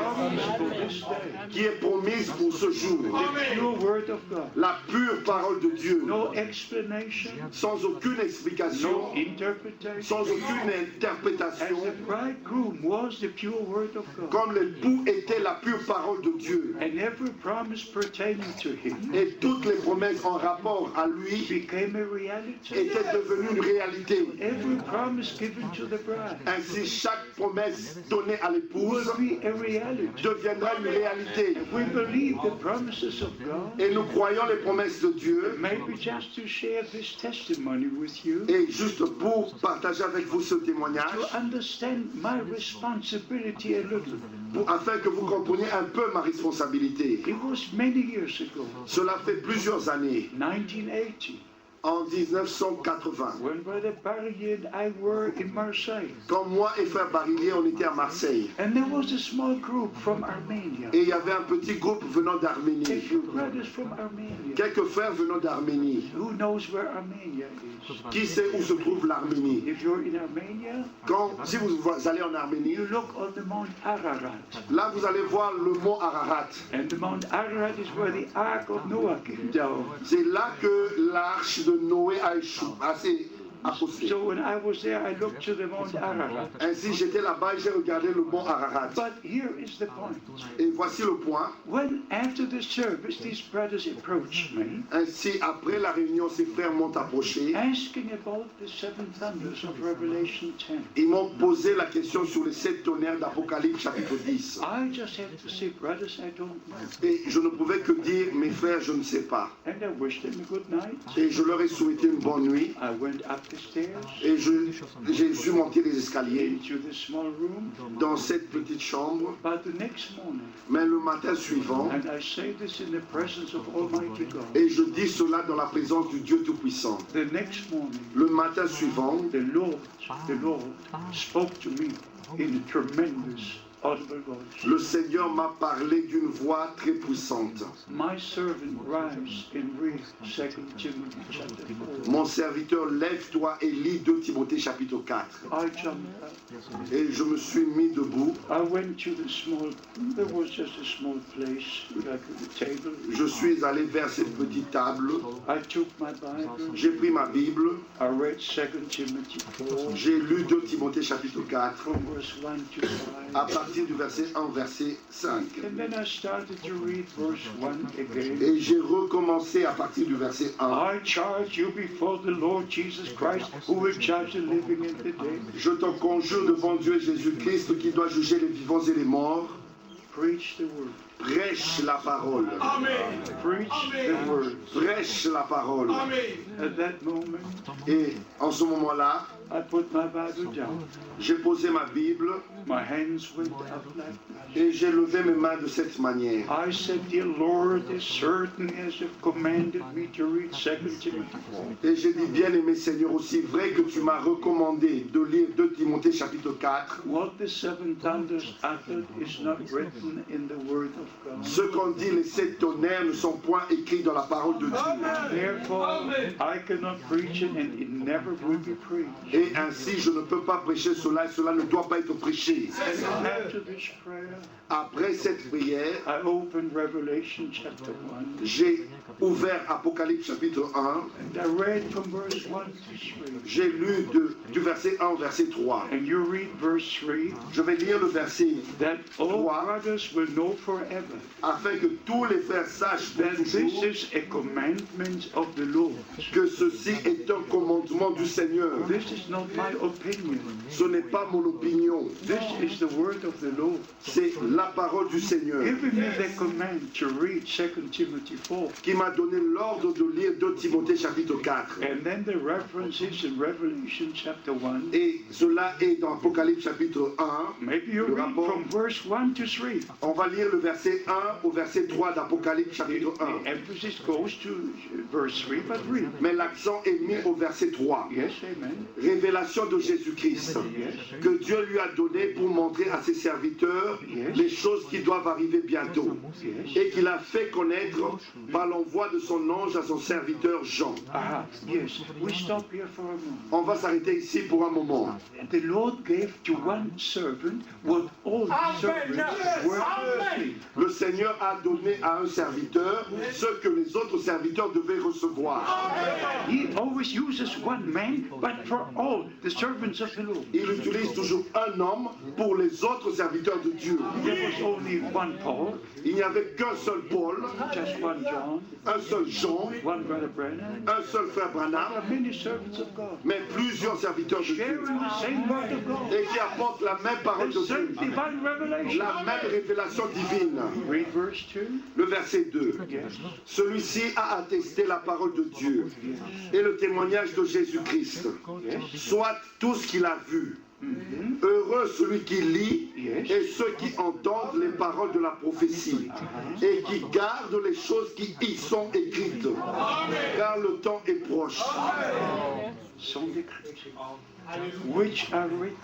A: For this day,
B: qui est promise pour ce jour.
A: the pure word of God.
B: La pure parole de Dieu,
A: No explanation,
B: sans aucune explication,
A: no interpretation.
B: sans aucune
A: As
B: interprétation,
A: the bridegroom was the pure word of God.
B: comme l'époux était la pure parole de Dieu.
A: And every promise pertaining to him
B: Et toutes les promesses en rapport à lui
A: became a reality.
B: étaient devenues une réalité.
A: Every promise given to the bride
B: Ainsi, chaque promesse donnée à l'épouse
A: will be a reality.
B: deviendra une réalité.
A: We believe the promises of God.
B: Et nous croyons les promesses de Dieu.
A: Maybe just to share this testimony with you,
B: Et juste pour partager avec vous ce témoignage,
A: to understand my responsibility a little.
B: afin que vous compreniez un peu ma responsabilité.
A: It was many years ago,
B: Cela fait plusieurs années,
A: 1980,
B: en 1980,
A: when Brother Barrier and I were in Marseille.
B: quand moi et frère Barillier, on était à Marseille.
A: And there was a small group from Armenia.
B: Et il y avait un petit groupe venant
A: A
B: d'Arménie.
A: few brothers from Armenia.
B: Quelques frères venant d'Arménie.
A: Who knows where Armenia is?
B: Qui sait où se trouve l'Arménie?
A: If you're in Armenia,
B: Si vous allez en Arménie,
A: you look on the Mount Ararat.
B: là vous allez voir le mont Ararat.
A: And the Mount Ararat is where the Ark of Noah came down.
B: C'est là que l'arche de Noé a échoué, apposé.
A: So when I was there, I looked to the Mount Ararat.
B: Ainsi j'étais là-bas et j'ai regardé le mont Ararat.
A: But here is the point.
B: Et voici le point.
A: When after the service, these brothers approached me,
B: Ainsi, après la réunion, ces frères m'ont approché.
A: asking about the seven thunders of Revelation 10.
B: Ils m'ont posé la question sur les 7 tonnerres d'Apocalypse chapitre 10.
A: I just had to say, brothers, I don't know.
B: Et je ne pouvais que dire, mes frères, je ne sais pas.
A: And I wished them a good night.
B: Et je leur ai souhaité une bonne nuit.
A: I went up the stairs
B: Et j'ai su monter les escaliers
A: into the small room.
B: dans cette petite chambre.
A: But the next morning,
B: Mais le matin suivant,
A: and I say this in the presence of Almighty God,
B: et je dis cela dans la présence du Dieu Tout-Puissant,
A: the next morning,
B: le matin suivant,
A: the Lord spoke to me in a tremendous audible voice.
B: le Seigneur m'a parlé d'une voix très puissante.
A: My servant, rise and read 2 Timothy chapter 4.
B: Mon serviteur, lève-toi et lis 2 Timothée chapitre 4.
A: I jumped up.
B: Et je me suis mis debout.
A: I went to the small, there was just a small place, like a table.
B: Je suis allé vers cette petite table.
A: I took my Bible.
B: J'ai pris ma Bible.
A: I read 2 Timothy 4,
B: J'ai lu 2 Timothée chapitre 4
A: from verse 1 to 5.
B: à partir du verset 1 verset 5.
A: And then I started to read verse 1 again.
B: Et j'ai recommencé à partir du verset 1.
A: I charge you before the Lord Jesus Christ, who will judge the living and the dead.
B: Je t'en conjure devant Dieu Jésus-Christ qui doit juger les vivants et les morts.
A: Preach the word.
B: Prêche la parole.
A: Preach the word.
B: Prêche la parole.
A: At that moment,
B: Et en ce moment-là,
A: I put my Bible down.
B: J'ai posé ma Bible
A: My hands went up like that.
B: et j'ai levé mes mains de cette manière.
A: I said, Dear Lord, as certain as you've commanded me to read 2 Timothy 4.
B: Et j'ai dit, bien-aimé Seigneur, aussi vrai que tu m'as recommandé de lire 2 Timothée chapitre 4,
A: What the seven thunders uttered is not written in the Word of God.
B: ce qu'ont dit les 7 tonnerres ne sont point écrits dans la parole de Dieu.
A: Therefore, I cannot preach it, and it never will be preached.
B: Et ainsi, je ne peux pas prêcher cela et cela ne doit pas être prêché.
A: And after this prayer,
B: Après cette prière,
A: I opened Revelation chapter 1,
B: j'ai ouvert Apocalypse chapitre 1.
A: and I read from verse 1 to 3.
B: J'ai lu du verset 1 au verset 3.
A: And you read verse 3,
B: Je vais lire le verset
A: that all
B: 3
A: brothers will know forever
B: afin que tous les frères sachent pour
A: that this
B: toujours
A: is a commandment of the Lord.
B: que ceci est un commandement du Seigneur.
A: This is not my opinion.
B: Ce n'est pas mon opinion,
A: This is the word of the Lord.
B: c'est la parole du Seigneur
A: Giving me the command to read 2 Timothy 4.
B: qui m'a donné l'ordre de lire 2 Timothée chapitre 4.
A: And then the references in Revelation chapter 1.
B: Et cela est dans Apocalypse chapitre 1.
A: Maybe you
B: Le
A: read
B: rapport.
A: from verse 1 to 3.
B: On va lire le verset 1 au verset 3 d'Apocalypse chapitre
A: The
B: 1.
A: emphasis goes to verse 3, but read.
B: Mais l'accent est mis au verset 3.
A: Yes, amen.
B: Révélation de Jésus-Christ
A: Yes.
B: que Dieu lui a donné pour montrer à ses serviteurs les choses qui doivent arriver bientôt
A: Yes.
B: et qu'il a fait connaître par l'envoi de son ange à son serviteur Jean.
A: Ah, yes. We stop here for a moment.
B: On va s'arrêter ici pour un moment.
A: The Lord gave to one servant what all the servants were to receive.
B: Le Seigneur a donné à un serviteur ce que les autres serviteurs devaient recevoir.
A: He always uses one man, but for all the servants of the Lord.
B: Il utilise toujours un homme pour les autres serviteurs de Dieu.
A: There was only one Paul,
B: Il n'y avait qu'un seul Paul,
A: just one John,
B: un seul Jean,
A: one Brother Branham.
B: un seul frère
A: There
B: Branham,
A: are many servants of God,
B: mais plusieurs serviteurs de Dieu
A: sharing the same word of God,
B: et qui apportent la même parole
A: the
B: de
A: same
B: Dieu,
A: divine revelation.
B: la même révélation divine.
A: Read verse 2.
B: Le verset 2.
A: Yes.
B: Celui-ci a attesté la parole de Dieu et le témoignage de Jésus-Christ, soit tout ce qu'il a vu. Heureux celui qui lit et ceux qui entendent les paroles de la prophétie et qui gardent les choses qui y sont écrites, car le temps est proche.
A: Sont écrites, which are written,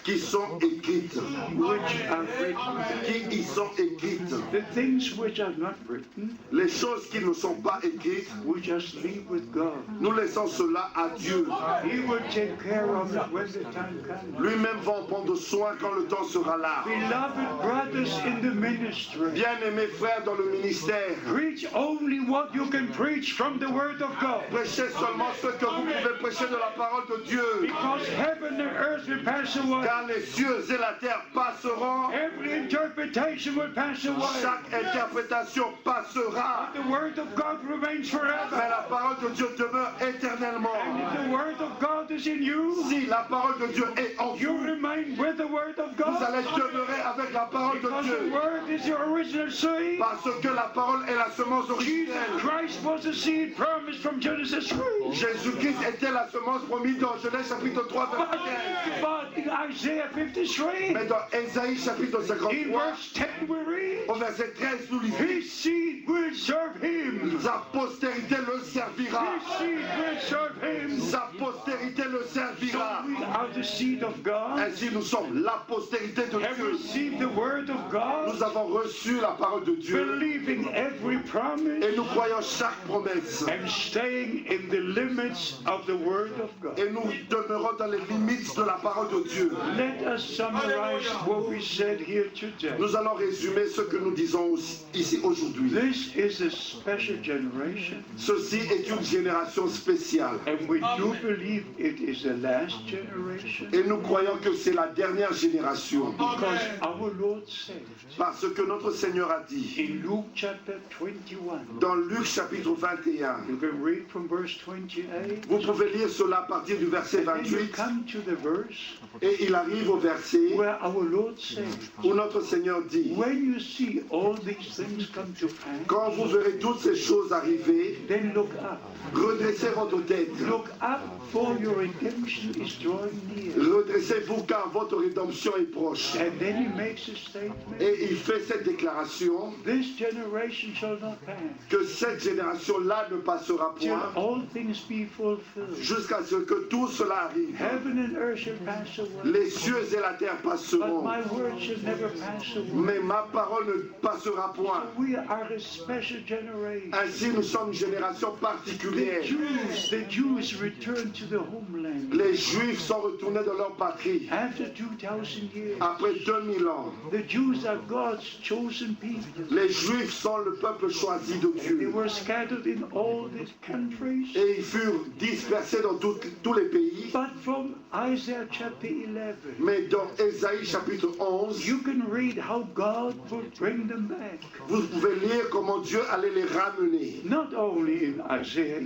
B: Qui sont écrites,
A: which are written.
B: qui y sont écrites.
A: The things which are not written,
B: Les choses qui ne sont pas écrites,
A: we just leave with God.
B: nous laissons cela à Dieu.
A: He will take care of it when the time comes.
B: Lui-même va en prendre soin quand le temps sera là.
A: Beloved brothers in the ministry,
B: Bien-aimés frères dans le ministère,
A: preach only what you can preach from the Word of God.
B: prêchez seulement ce que vous pouvez prêcher de la parole de Dieu.
A: Because heaven and earth will pass away.
B: Car les cieux et la terre passeront,
A: Every interpretation will pass away.
B: chaque interprétation passera,
A: The Word of God remains
B: mais
A: forever.
B: la parole de Dieu demeure
A: And
B: éternellement.
A: if the Word of God is in you,
B: Si la parole de Dieu est en
A: you
B: vous,
A: remain with the Word of
B: vous
A: God.
B: allez demeurer avec la parole de
A: Because the
B: Dieu.
A: Word is your original seed.
B: Parce que la parole est la semence
A: Jesus
B: originelle.
A: Christ was the seed promised from Genesis 3.
B: Jésus-Christ était la semence promise dans Genèse chapitre 3, verset 15.
A: But in Isaiah 53,
B: Mais dans Ésaïe chapitre
A: in
B: 53,
A: verse 10 we read,
B: au verset 13, nous lisons,
A: His seed will serve him.
B: sa postérité le servira.
A: His seed will serve him.
B: Sa postérité le servira.
A: We are the seed of God.
B: Ainsi, nous sommes la postérité de
A: Have
B: Dieu.
A: received the word of God,
B: Nous avons reçu la parole de Dieu
A: believing every promise,
B: et nous croyons chaque promesse.
A: and staying in the limits of the word of God.
B: Et nous demeurons dans les limites de la parole de Dieu.
A: Let us summarize what we said here today.
B: Nous allons résumer ce que nous disons ici aujourd'hui.
A: This is a special generation,
B: Ceci est une génération spéciale.
A: and we do believe it is the last generation,
B: Et nous croyons que c'est la dernière génération.
A: because our Lord said
B: Parce que notre Seigneur a dit
A: in Luke chapter 21,
B: dans Luc chapitre 21,
A: you can read from verse 28,
B: vous pouvez lire cela à partir du verset
A: and then you
B: 28,
A: come to the verse
B: et il arrive au verset
A: where our Lord said,
B: où notre Seigneur dit,
A: when you see all these things come to pass,
B: quand vous verrez toutes ces choses arriver,
A: then look up.
B: redressez votre tête.
A: Look up, for your redemption is drawing near.
B: Redressez-vous car votre rédemption est proche.
A: And then he makes a statement,
B: Et il fait cette déclaration
A: this generation shall not pass,
B: que cette génération-là ne passera
A: till
B: point
A: all things be fulfilled.
B: jusqu'à ce que tout cela arrive.
A: Heaven and earth shall pass away,
B: Les cieux et la terre
A: but
B: passeront,
A: my word shall never pass away.
B: mais ma parole ne passera point.
A: We are a special generation.
B: Ainsi, nous sommes une génération particulière.
A: The Jews returned to the homeland
B: Les Juifs sont retournés dans leur patrie
A: after 2,000 years.
B: après 2000 ans.
A: The Jews are God's chosen people.
B: Les Juifs sont le peuple choisi de
A: They
B: Dieu.
A: were scattered in all these countries.
B: Et ils furent dispersés dans tous les pays.
A: But from Isaiah chapter 11,
B: Mais dans Ésaïe chapitre 11,
A: you can read how God would bring them back.
B: vous pouvez lire comment Dieu allait les ramener.
A: Not only in Isaiah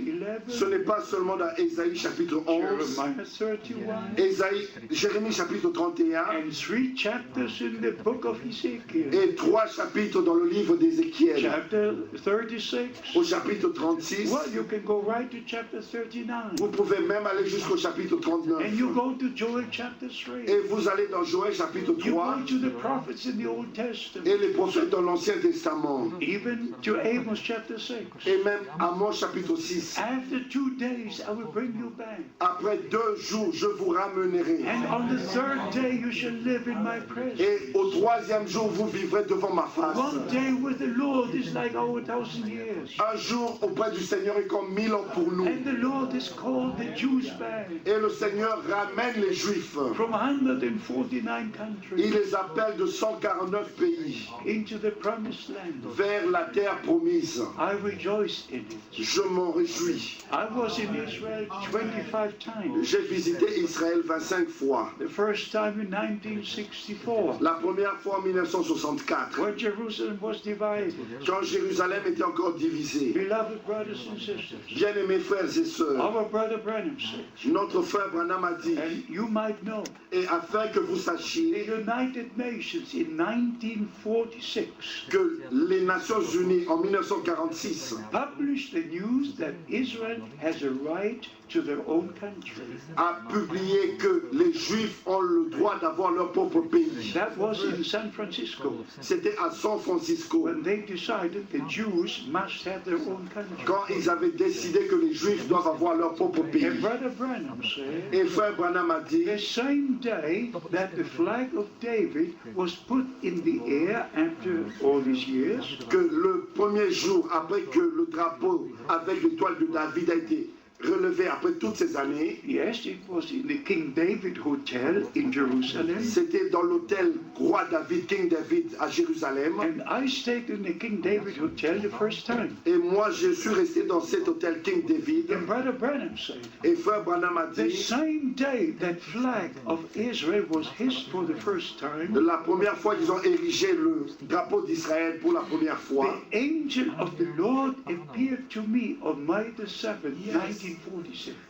B: Ce
A: 11,
B: n'est pas seulement dans Ésaïe chapitre 11,
A: Jeremiah 31,
B: Jérémie chapitre 31
A: and 3 chapters in the book of Ezekiel.
B: et 3 chapitres dans le livre d'Ézéchiel.
A: Chapter 36.
B: Au chapitre 36,
A: Well, you can go right to chapter 39.
B: vous pouvez même aller jusqu'au chapitre 39.
A: And you go to Joel chapter 3.
B: Et vous allez dans Joël chapitre
A: You
B: 3
A: go to the prophets in the Old
B: et
A: Testament.
B: les prophètes dans l'Ancien Testament.
A: Even to Amos chapter 6.
B: Et même Amos chapitre 6.
A: After 2 days, I will bring you back.
B: Après 2 jours, je vous ramènerai.
A: And on the 3rd day, you shall live in my presence.
B: Et au 3e jour, vous vivrez devant ma face.
A: One day with the Lord is like our 1,000 years.
B: Un jour auprès du Seigneur est comme 1000 ans pour nous.
A: And the Lord is called the Jews back
B: Et le Seigneur ramène les Juifs.
A: from 149
B: Il
A: countries
B: les appelle de 149 pays
A: into the promised land.
B: vers la terre promise.
A: I rejoice in it.
B: Je m'en réjouis.
A: I was in Israel 25 times.
B: J'ai visité Israël 25 fois.
A: The first time in 1964,
B: La première fois en 1964,
A: when Jerusalem was divided.
B: quand Jérusalem était encore divisée.
A: Beloved brothers and sisters,
B: Bien-aimés frères et sœurs,
A: our brother Branham said,
B: notre frère Branham a dit,
A: and you might know,
B: et afin que vous
A: the
B: sachiez
A: United Nations in 1946
B: que les Nations Unies en 1946
A: published the news that Israel has a right to their own country.
B: a publié que les Juifs ont le droit d'avoir leur propre pays.
A: That was in San Francisco
B: C'était à San Francisco,
A: when they decided the Jews must have their own country.
B: quand ils avaient décidé que les Juifs doivent avoir leur propre pays.
A: And Brother Branham said,
B: Et frère Branham a dit,
A: the same day that the flag of David was put in the air after all these years,
B: que le premier jour après que le drapeau avec l'étoile de David a été relevé après toutes ces années,
A: yes, it was in the King David Hotel in Jerusalem.
B: c'était dans l'hôtel Roi David, King David à Jérusalem.
A: And I stayed in the King David Hotel the first time.
B: Et moi, je suis resté dans cet hôtel King David.
A: And Brother Branham said,
B: Et frère Branham a
A: the
B: dit,
A: same day that flag of Israel was hissed for the first time,
B: la première fois qu'ils ont érigé le drapeau d'Israël pour la première fois,
A: the angel of the Lord appeared to me on May the 7th, 1946.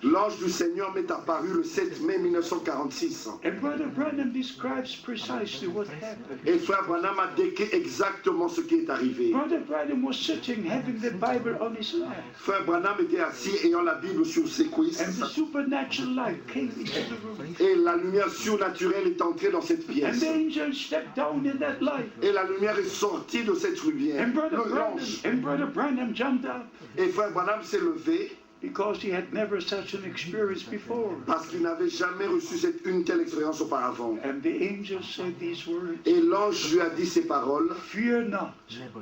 B: l'ange du Seigneur m'est apparu le 7 mai 1946.
A: And Brother Branham describes precisely what happened.
B: Et frère Branham a décrit exactement ce qui est arrivé.
A: Brother Branham was sitting having the Bible on his lap,
B: Frère Branham était assis ayant la Bible sur ses cuisses.
A: and the supernatural light came into the room.
B: Et la lumière surnaturelle est entrée dans cette
A: And
B: pièce.
A: the angel stepped down in that light.
B: Et la lumière est sortie de cette lumière.
A: And
B: L'ange.
A: Brother Branham jumped up
B: Et frère Branham s'est levé
A: because he had never such an experience before.
B: parce qu'il n'avait jamais reçu une telle expérience auparavant.
A: And the angel said these words,
B: Et l'ange lui a dit ces paroles,
A: fear not,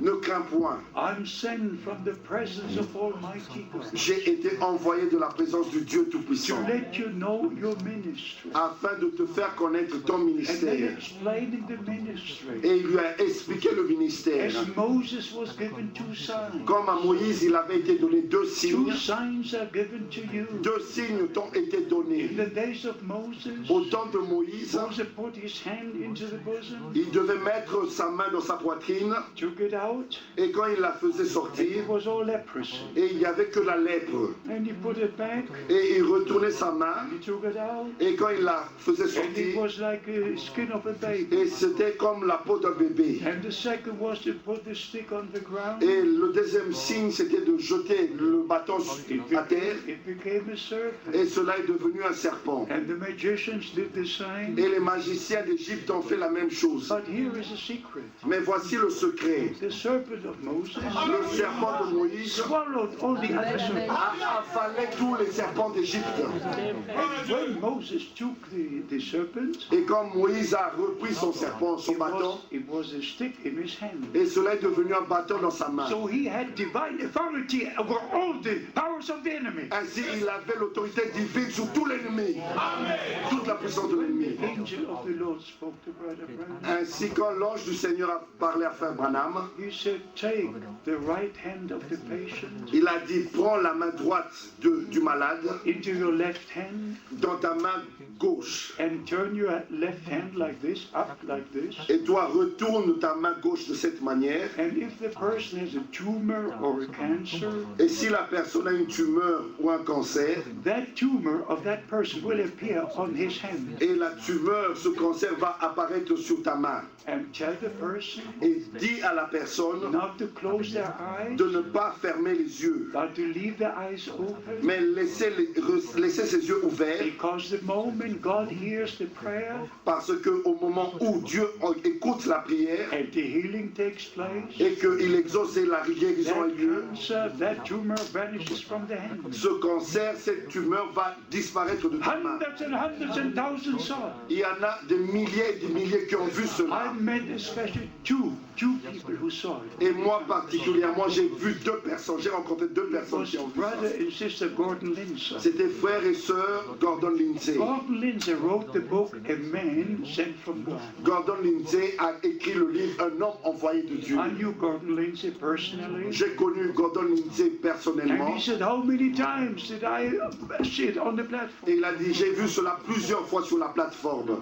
B: ne crains point,
A: I'm sent from the presence of Almighty God
B: j'ai été envoyé de la présence du Dieu
A: to
B: Tout-Puissant
A: let you know your ministry.
B: afin de te faire connaître ton
A: And then
B: ministère.
A: explaining the ministry.
B: Et il lui a expliqué le ministère.
A: As Moses was given 2 signs,
B: Comme à Moïse, il avait été donné 2
A: 2
B: signes,
A: signs signs are given to you.
B: 2 signes t'ont été
A: In
B: donnés.
A: the days of Moses,
B: Au temps de Moïse,
A: Moses put his hand into the bosom,
B: il devait mettre sa main dans sa poitrine
A: took it out,
B: et quand il la faisait
A: it
B: sortir,
A: was all leprosy.
B: et il n'y avait que la lèpre.
A: And he put it back,
B: Et il retournait sa main
A: he took it out,
B: et quand il la faisait
A: and it
B: sortir,
A: was like a skin of a baby.
B: et c'était comme la peau d'un bébé.
A: And the second was to put the stick on the ground.
B: Et le deuxième signe, c'était de jeter le bâton à terre,
A: It became a serpent.
B: et cela est devenu un serpent.
A: And the magicians did the same.
B: Et les magiciens d'Égypte ont fait la même chose.
A: But here is a secret.
B: Mais voici le secret.
A: The serpent of Moses
B: Le serpent de Moïse
A: swallowed all the other serpents.
B: a affalé tous les serpents d'Égypte.
A: And when Moses took the serpent,
B: Et quand Moïse a repris son serpent, son bâton,
A: it was a stick in his hand.
B: et cela est devenu un bâton dans sa main.
A: So he had divine authority over all the powers of the enemy.
B: Ainsi, il avait l'autorité divine sur tout l'ennemi, toute la puissance de l'ennemi.
A: The angel of the Lord spoke to Brother Branham.
B: Ainsi, quand l'ange du Seigneur a parlé à Frère Branham,
A: He said, take the right hand of the patient
B: il a dit, prends la main droite du malade
A: into your left hand
B: dans ta main gauche.
A: and turn your left hand like this, up like this.
B: Et toi, retourne ta main gauche de cette manière.
A: And if the person has a tumor or a cancer,
B: Et si la personne a une tumeur ou un cancer,
A: that tumor of that person will appear on his hand.
B: et la tumeur, ce cancer va apparaître sur ta main.
A: And tell the person
B: Et dis à la personne
A: not to close their eyes,
B: de ne pas fermer les yeux,
A: but to leave their eyes open.
B: mais laisser ses yeux ouverts,
A: Because the moment God hears the prayer
B: parce qu'au moment où Dieu écoute la prière
A: and the healing takes place,
B: et qu'il exauce et la guérison a
A: that
B: lieu,
A: cancer, that tumor vanishes from the hand.
B: ce cancer, cette tumeur va disparaître de ta main.
A: Hundreds and thousands saw it.
B: Il y en a des milliers et des milliers qui ont vu cela.
A: I met especially two people who saw it.
B: Et moi particulièrement, j'ai vu 2 personnes, j'ai rencontré 2
A: It
B: personnes
A: was
B: qui ont vu
A: brother
B: ça.
A: and sister Gordon Lindsay.
B: C'était frère et sœur Gordon Lindsay.
A: Gordon Lindsay wrote the book A Man Sent from God.
B: Gordon Lindsay a écrit le livre Un homme envoyé de Dieu.
A: I knew Gordon Lindsay personally.
B: J'ai connu Gordon Lindsay
A: And
B: personnellement.
A: he said, how many times did I see it on the platform?
B: Et il a dit, j'ai vu cela plusieurs fois sur la plateforme.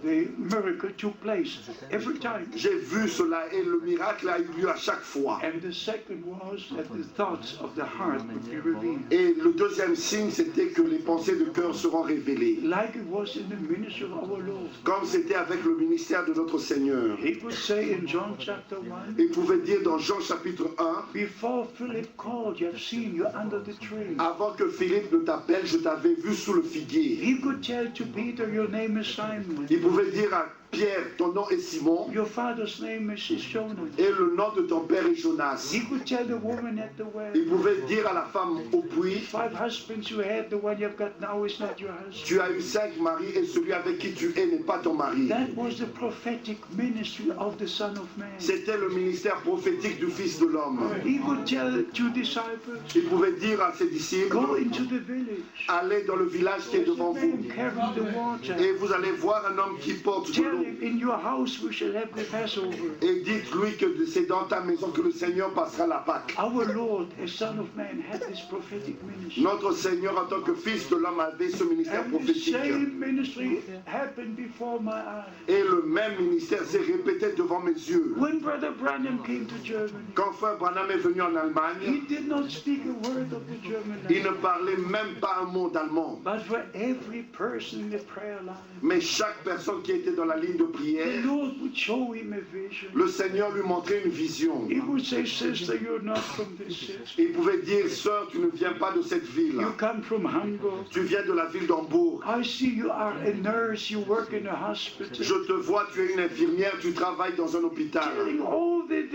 A: The miracle took place every time.
B: J'ai vu cela et le miracle a eu lieu à chaque fois.
A: And the second was that the thoughts of the heart would be revealed.
B: Et le deuxième signe, c'était que les pensées de cœur seront révélées.
A: Like it was in the ministry of our Lord.
B: Comme c'était avec le ministère de notre Seigneur.
A: He could say in John chapter 1,
B: Il pouvait dire dans Jean chapitre 1,
A: before Philip called, you have seen you under the tree.
B: avant que Philippe ne t'appelle, je t'avais vu sous le figuier.
A: He could tell to Peter, your name is Simon.
B: Il pouvait dire à Pierre, ton nom est Simon,
A: Your father's name is Jonas.
B: et le nom de ton père est Jonas.
A: He could tell the woman at the
B: Il
A: well,
B: pouvait dire à la femme au puits,
A: 5 husbands you had, the one you've got now is not your husband.
B: tu as eu 5 maris et celui avec qui tu es n'est pas ton mari.
A: That was the prophetic ministry of the Son of Man.
B: C'était le ministère prophétique du Fils de l'homme.
A: He could tell 2 disciples,
B: Il pouvait dire à ses disciples,
A: go into the village.
B: allez dans le village qui est
A: There's
B: devant
A: a
B: vous
A: man carrying the water.
B: et vous allez voir un homme qui porte de
A: Tell
B: l'eau.
A: him, in your house we shall have the Passover.
B: Et dites-lui que c'est dans ta maison que le Seigneur passera la Pâque.
A: Our Lord, as Son of Man, had this prophetic ministry.
B: Notre Seigneur, en tant que Fils de l'homme, avait ce ministère
A: And the
B: prophétique.
A: same ministry happened before my eyes.
B: Et le même ministère s'est répété devant mes yeux.
A: When Brother Branham came to Germany,
B: Quand Frère Branham est venu en
A: he
B: Allemagne,
A: did not speak a word of the German
B: il ne
A: language.
B: parlait même pas un mot d'allemand.
A: But for every person in the prayer line,
B: Mais chaque personne qui était dans la ligne de
A: the
B: prière,
A: Lord would show him a vision.
B: le Seigneur lui montrait une vision.
A: He would say, sister, you're not from this city.
B: Il pouvait dire, sœur, tu ne viens pas de cette ville.
A: You come from Hamburg.
B: Tu viens de la ville d'Hambourg.
A: I see you are a nurse, you work in a hospital.
B: Je te vois, tu es une infirmière, tu travailles dans un hôpital.
A: Telling all the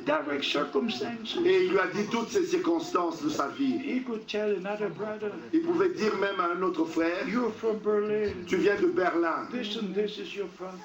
A: direct circumstances.
B: Et il lui a dit toutes ces circonstances de sa vie.
A: He could tell another brother,
B: Il pouvait dire même à un autre frère,
A: you're from Berlin.
B: tu viens de Berlin.
A: This and this is your problem.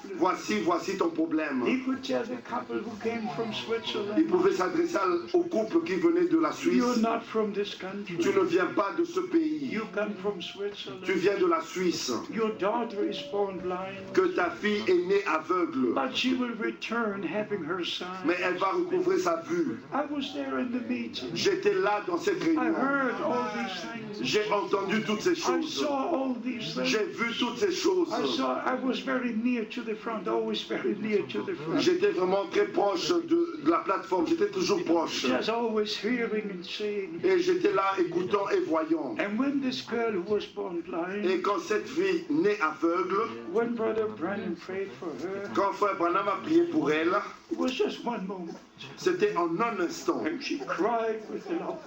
B: Voici ton problème.
A: He could tell the couple who came from
B: Il
A: Switzerland,
B: pouvait s'adresser au couple qui venait de la Suisse.
A: you're not from this country.
B: Tu ne viens pas de ce pays.
A: You come from
B: Tu
A: Switzerland.
B: viens de la Suisse.
A: Your daughter is born blind,
B: Que ta fille est née aveugle.
A: but she will return having her son.
B: Mais elle va recouvrir restaurer sa vue.
A: I was there in the meeting.
B: J'étais là dans cette
A: I
B: réunion.
A: heard all these things.
B: J'ai entendu toutes ces
A: I
B: choses.
A: saw all these things.
B: J'ai vu toutes ces choses.
A: I was very near to the front, always very near to the front.
B: J'étais vraiment très proche de la plateforme. J'étais toujours proche.
A: Just always hearing and seeing.
B: Et j'étais là écoutant et voyant.
A: And when this girl who was born blind,
B: Et quand cette fille née aveugle,
A: when Brother Branham prayed for her,
B: quand Frère Branham a prié pour elle,
A: it was just one moment.
B: c'était en un instant.
A: And she cried with a loud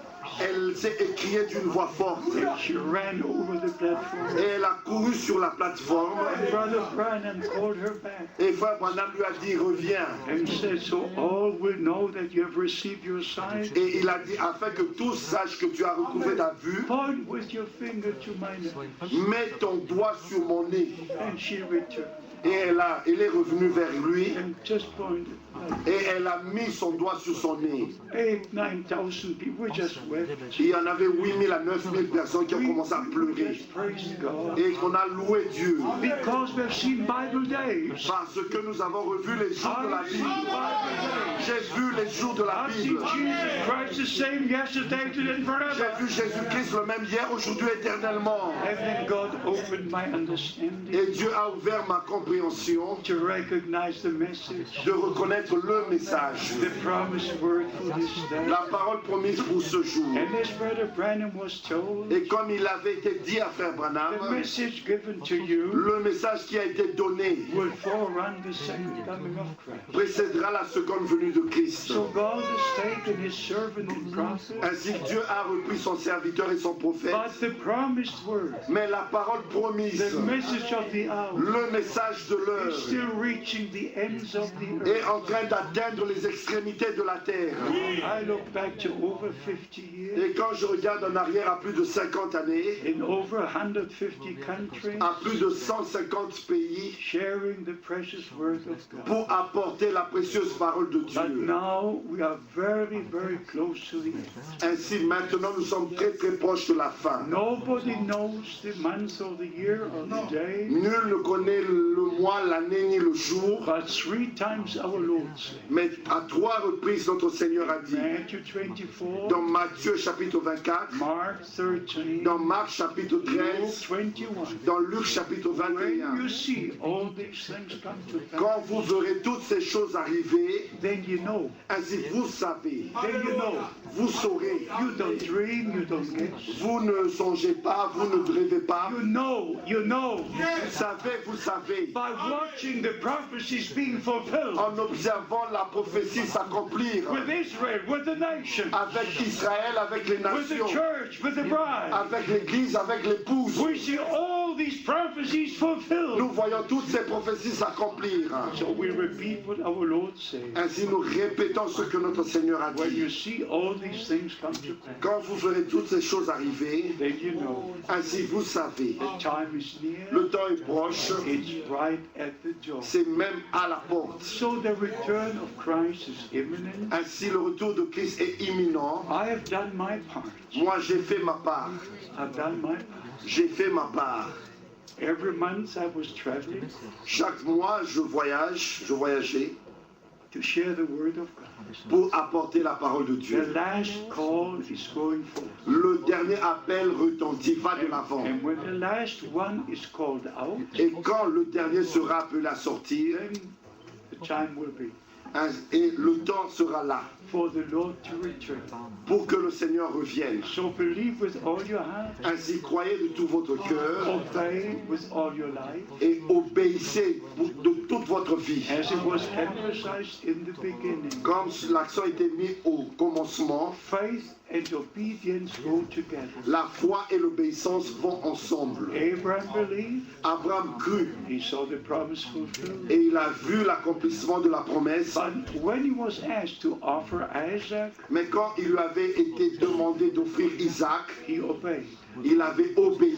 B: Elle s'est écriée d'une voix forte.
A: and she ran over the platform.
B: Et elle a couru sur la plateforme.
A: And Brother Branham called her back
B: Et Frère Branham lui a dit, reviens.
A: and said, so all will know that you have received your sight.
B: Et il a dit, afin que tous sachent que tu as retrouvé ta vue,
A: Point with your finger to my nose.
B: mets ton doigt sur mon nez.
A: And she returned
B: Et elle est revenue vers lui
A: and just pointed.
B: et elle a mis son doigt sur son nez.
A: 8,000-9,000 people just wept.
B: Il y en avait 8000 à 9000 personnes qui ont commencé à pleurer.
A: Just praise God.
B: Et on a loué Dieu.
A: Because we've seen Bible days.
B: Parce que nous avons revu les jours de la
A: I've seen
B: Bible.
A: Bible days.
B: J'ai vu les jours de la
A: I've seen
B: Bible.
A: Jesus Christ the same yesterday, today, and
B: J'ai
A: forever.
B: vu Jésus-Christ le même hier, aujourd'hui, éternellement.
A: And then God opened my understanding
B: Et Dieu a ouvert ma compréhension
A: to recognize the message,
B: de reconnaître le message,
A: the promised word for this day.
B: la parole promise pour ce jour.
A: And as Brother Branham was told,
B: Et comme il avait été dit à Frère Branham,
A: the message given to you
B: le message qui a été donné
A: will forerun the second coming of Christ.
B: précédera la seconde venue de Christ.
A: So God has taken his servant and prophet,
B: Ainsi Dieu a repris son serviteur et son prophète,
A: but the promised word,
B: mais la parole promise,
A: the message of the hour,
B: le message de
A: is
B: l'heure,
A: still reaching the ends of the
B: est
A: earth.
B: en train d'atteindre les extrémités de la terre.
A: I look back to over 50 years
B: Et quand je regarde en arrière à plus de 50 années,
A: in over 150 countries,
B: à plus de 150 pays,
A: sharing the precious word of God.
B: pour apporter la précieuse parole de
A: But
B: Dieu.
A: now we are very, very close to the end.
B: Ainsi maintenant nous sommes très très proches de la fin.
A: Nobody knows the month or the year or the day,
B: Nul ne connaît le mois, l'année ni le jour,
A: but 3 times our Lord said,
B: mais à 3 reprises notre Seigneur a dit,
A: Matthew 24,
B: dans Matthieu chapitre 24,
A: Mark 13,
B: dans Marc chapitre
A: Luke
B: 13,
A: 21.
B: dans Luc chapitre
A: When
B: 21,
A: you see all these things come to pass,
B: quand vous verrez toutes ces choses arriver,
A: then you know,
B: ainsi vous savez,
A: then you know.
B: vous saurez,
A: You don't dream, you don't guess.
B: vous ne songez pas, vous ne rêvez pas,
A: You know, you know.
B: vous savez,
A: By watching the prophecies being fulfilled
B: en observant la prophétie s'accomplir
A: with Israel, with the nation,
B: avec Israël, avec les
A: with the
B: nations,
A: church, with the bride.
B: avec l'église, avec l'épouse.
A: We see all these prophecies
B: Nous
A: fulfilled.
B: voyons toutes ces prophéties s'accomplir.
A: So we repeat what our Lord said.
B: Ainsi nous répétons ce que notre Seigneur a
A: When you
B: dit.
A: see all these things come to pass,
B: Quand vous verrez toutes ces choses arriver,
A: then you know
B: ainsi vous savez,
A: the time is near.
B: le temps est proche,
A: It's right at the door.
B: c'est même à la porte.
A: So the return of Christ is imminent.
B: Ainsi le retour de Christ est imminent.
A: I have done my part.
B: Moi j'ai fait ma part.
A: I've done my part.
B: J'ai fait ma part.
A: Every month I was traveling
B: Chaque mois je voyageais
A: to share the word of God.
B: pour apporter la parole de
A: The
B: Dieu.
A: last call is going forth.
B: Le dernier appel retentit, va de l'avant.
A: And when the last one is called out,
B: Et quand le dernier sera appelé à sortir,
A: then the time will be
B: et le temps sera là
A: for the Lord to return.
B: pour que le Seigneur revienne.
A: So believe with all your heart,
B: Ainsi croyez de tout votre cœur
A: obey with all your life,
B: et obéissez de toute votre vie.
A: as it was emphasized in the beginning.
B: Comme l'accent était mis au commencement,
A: Faith and obedience go together.
B: la foi et l'obéissance vont ensemble.
A: Abraham believed,
B: Abraham crut
A: he saw the promise fulfilled.
B: et il a vu l'accomplissement de la promesse.
A: But when he was asked to offer Isaac,
B: Mais quand il lui avait été demandé d'offrir Isaac,
A: he obeyed.
B: il avait obéi.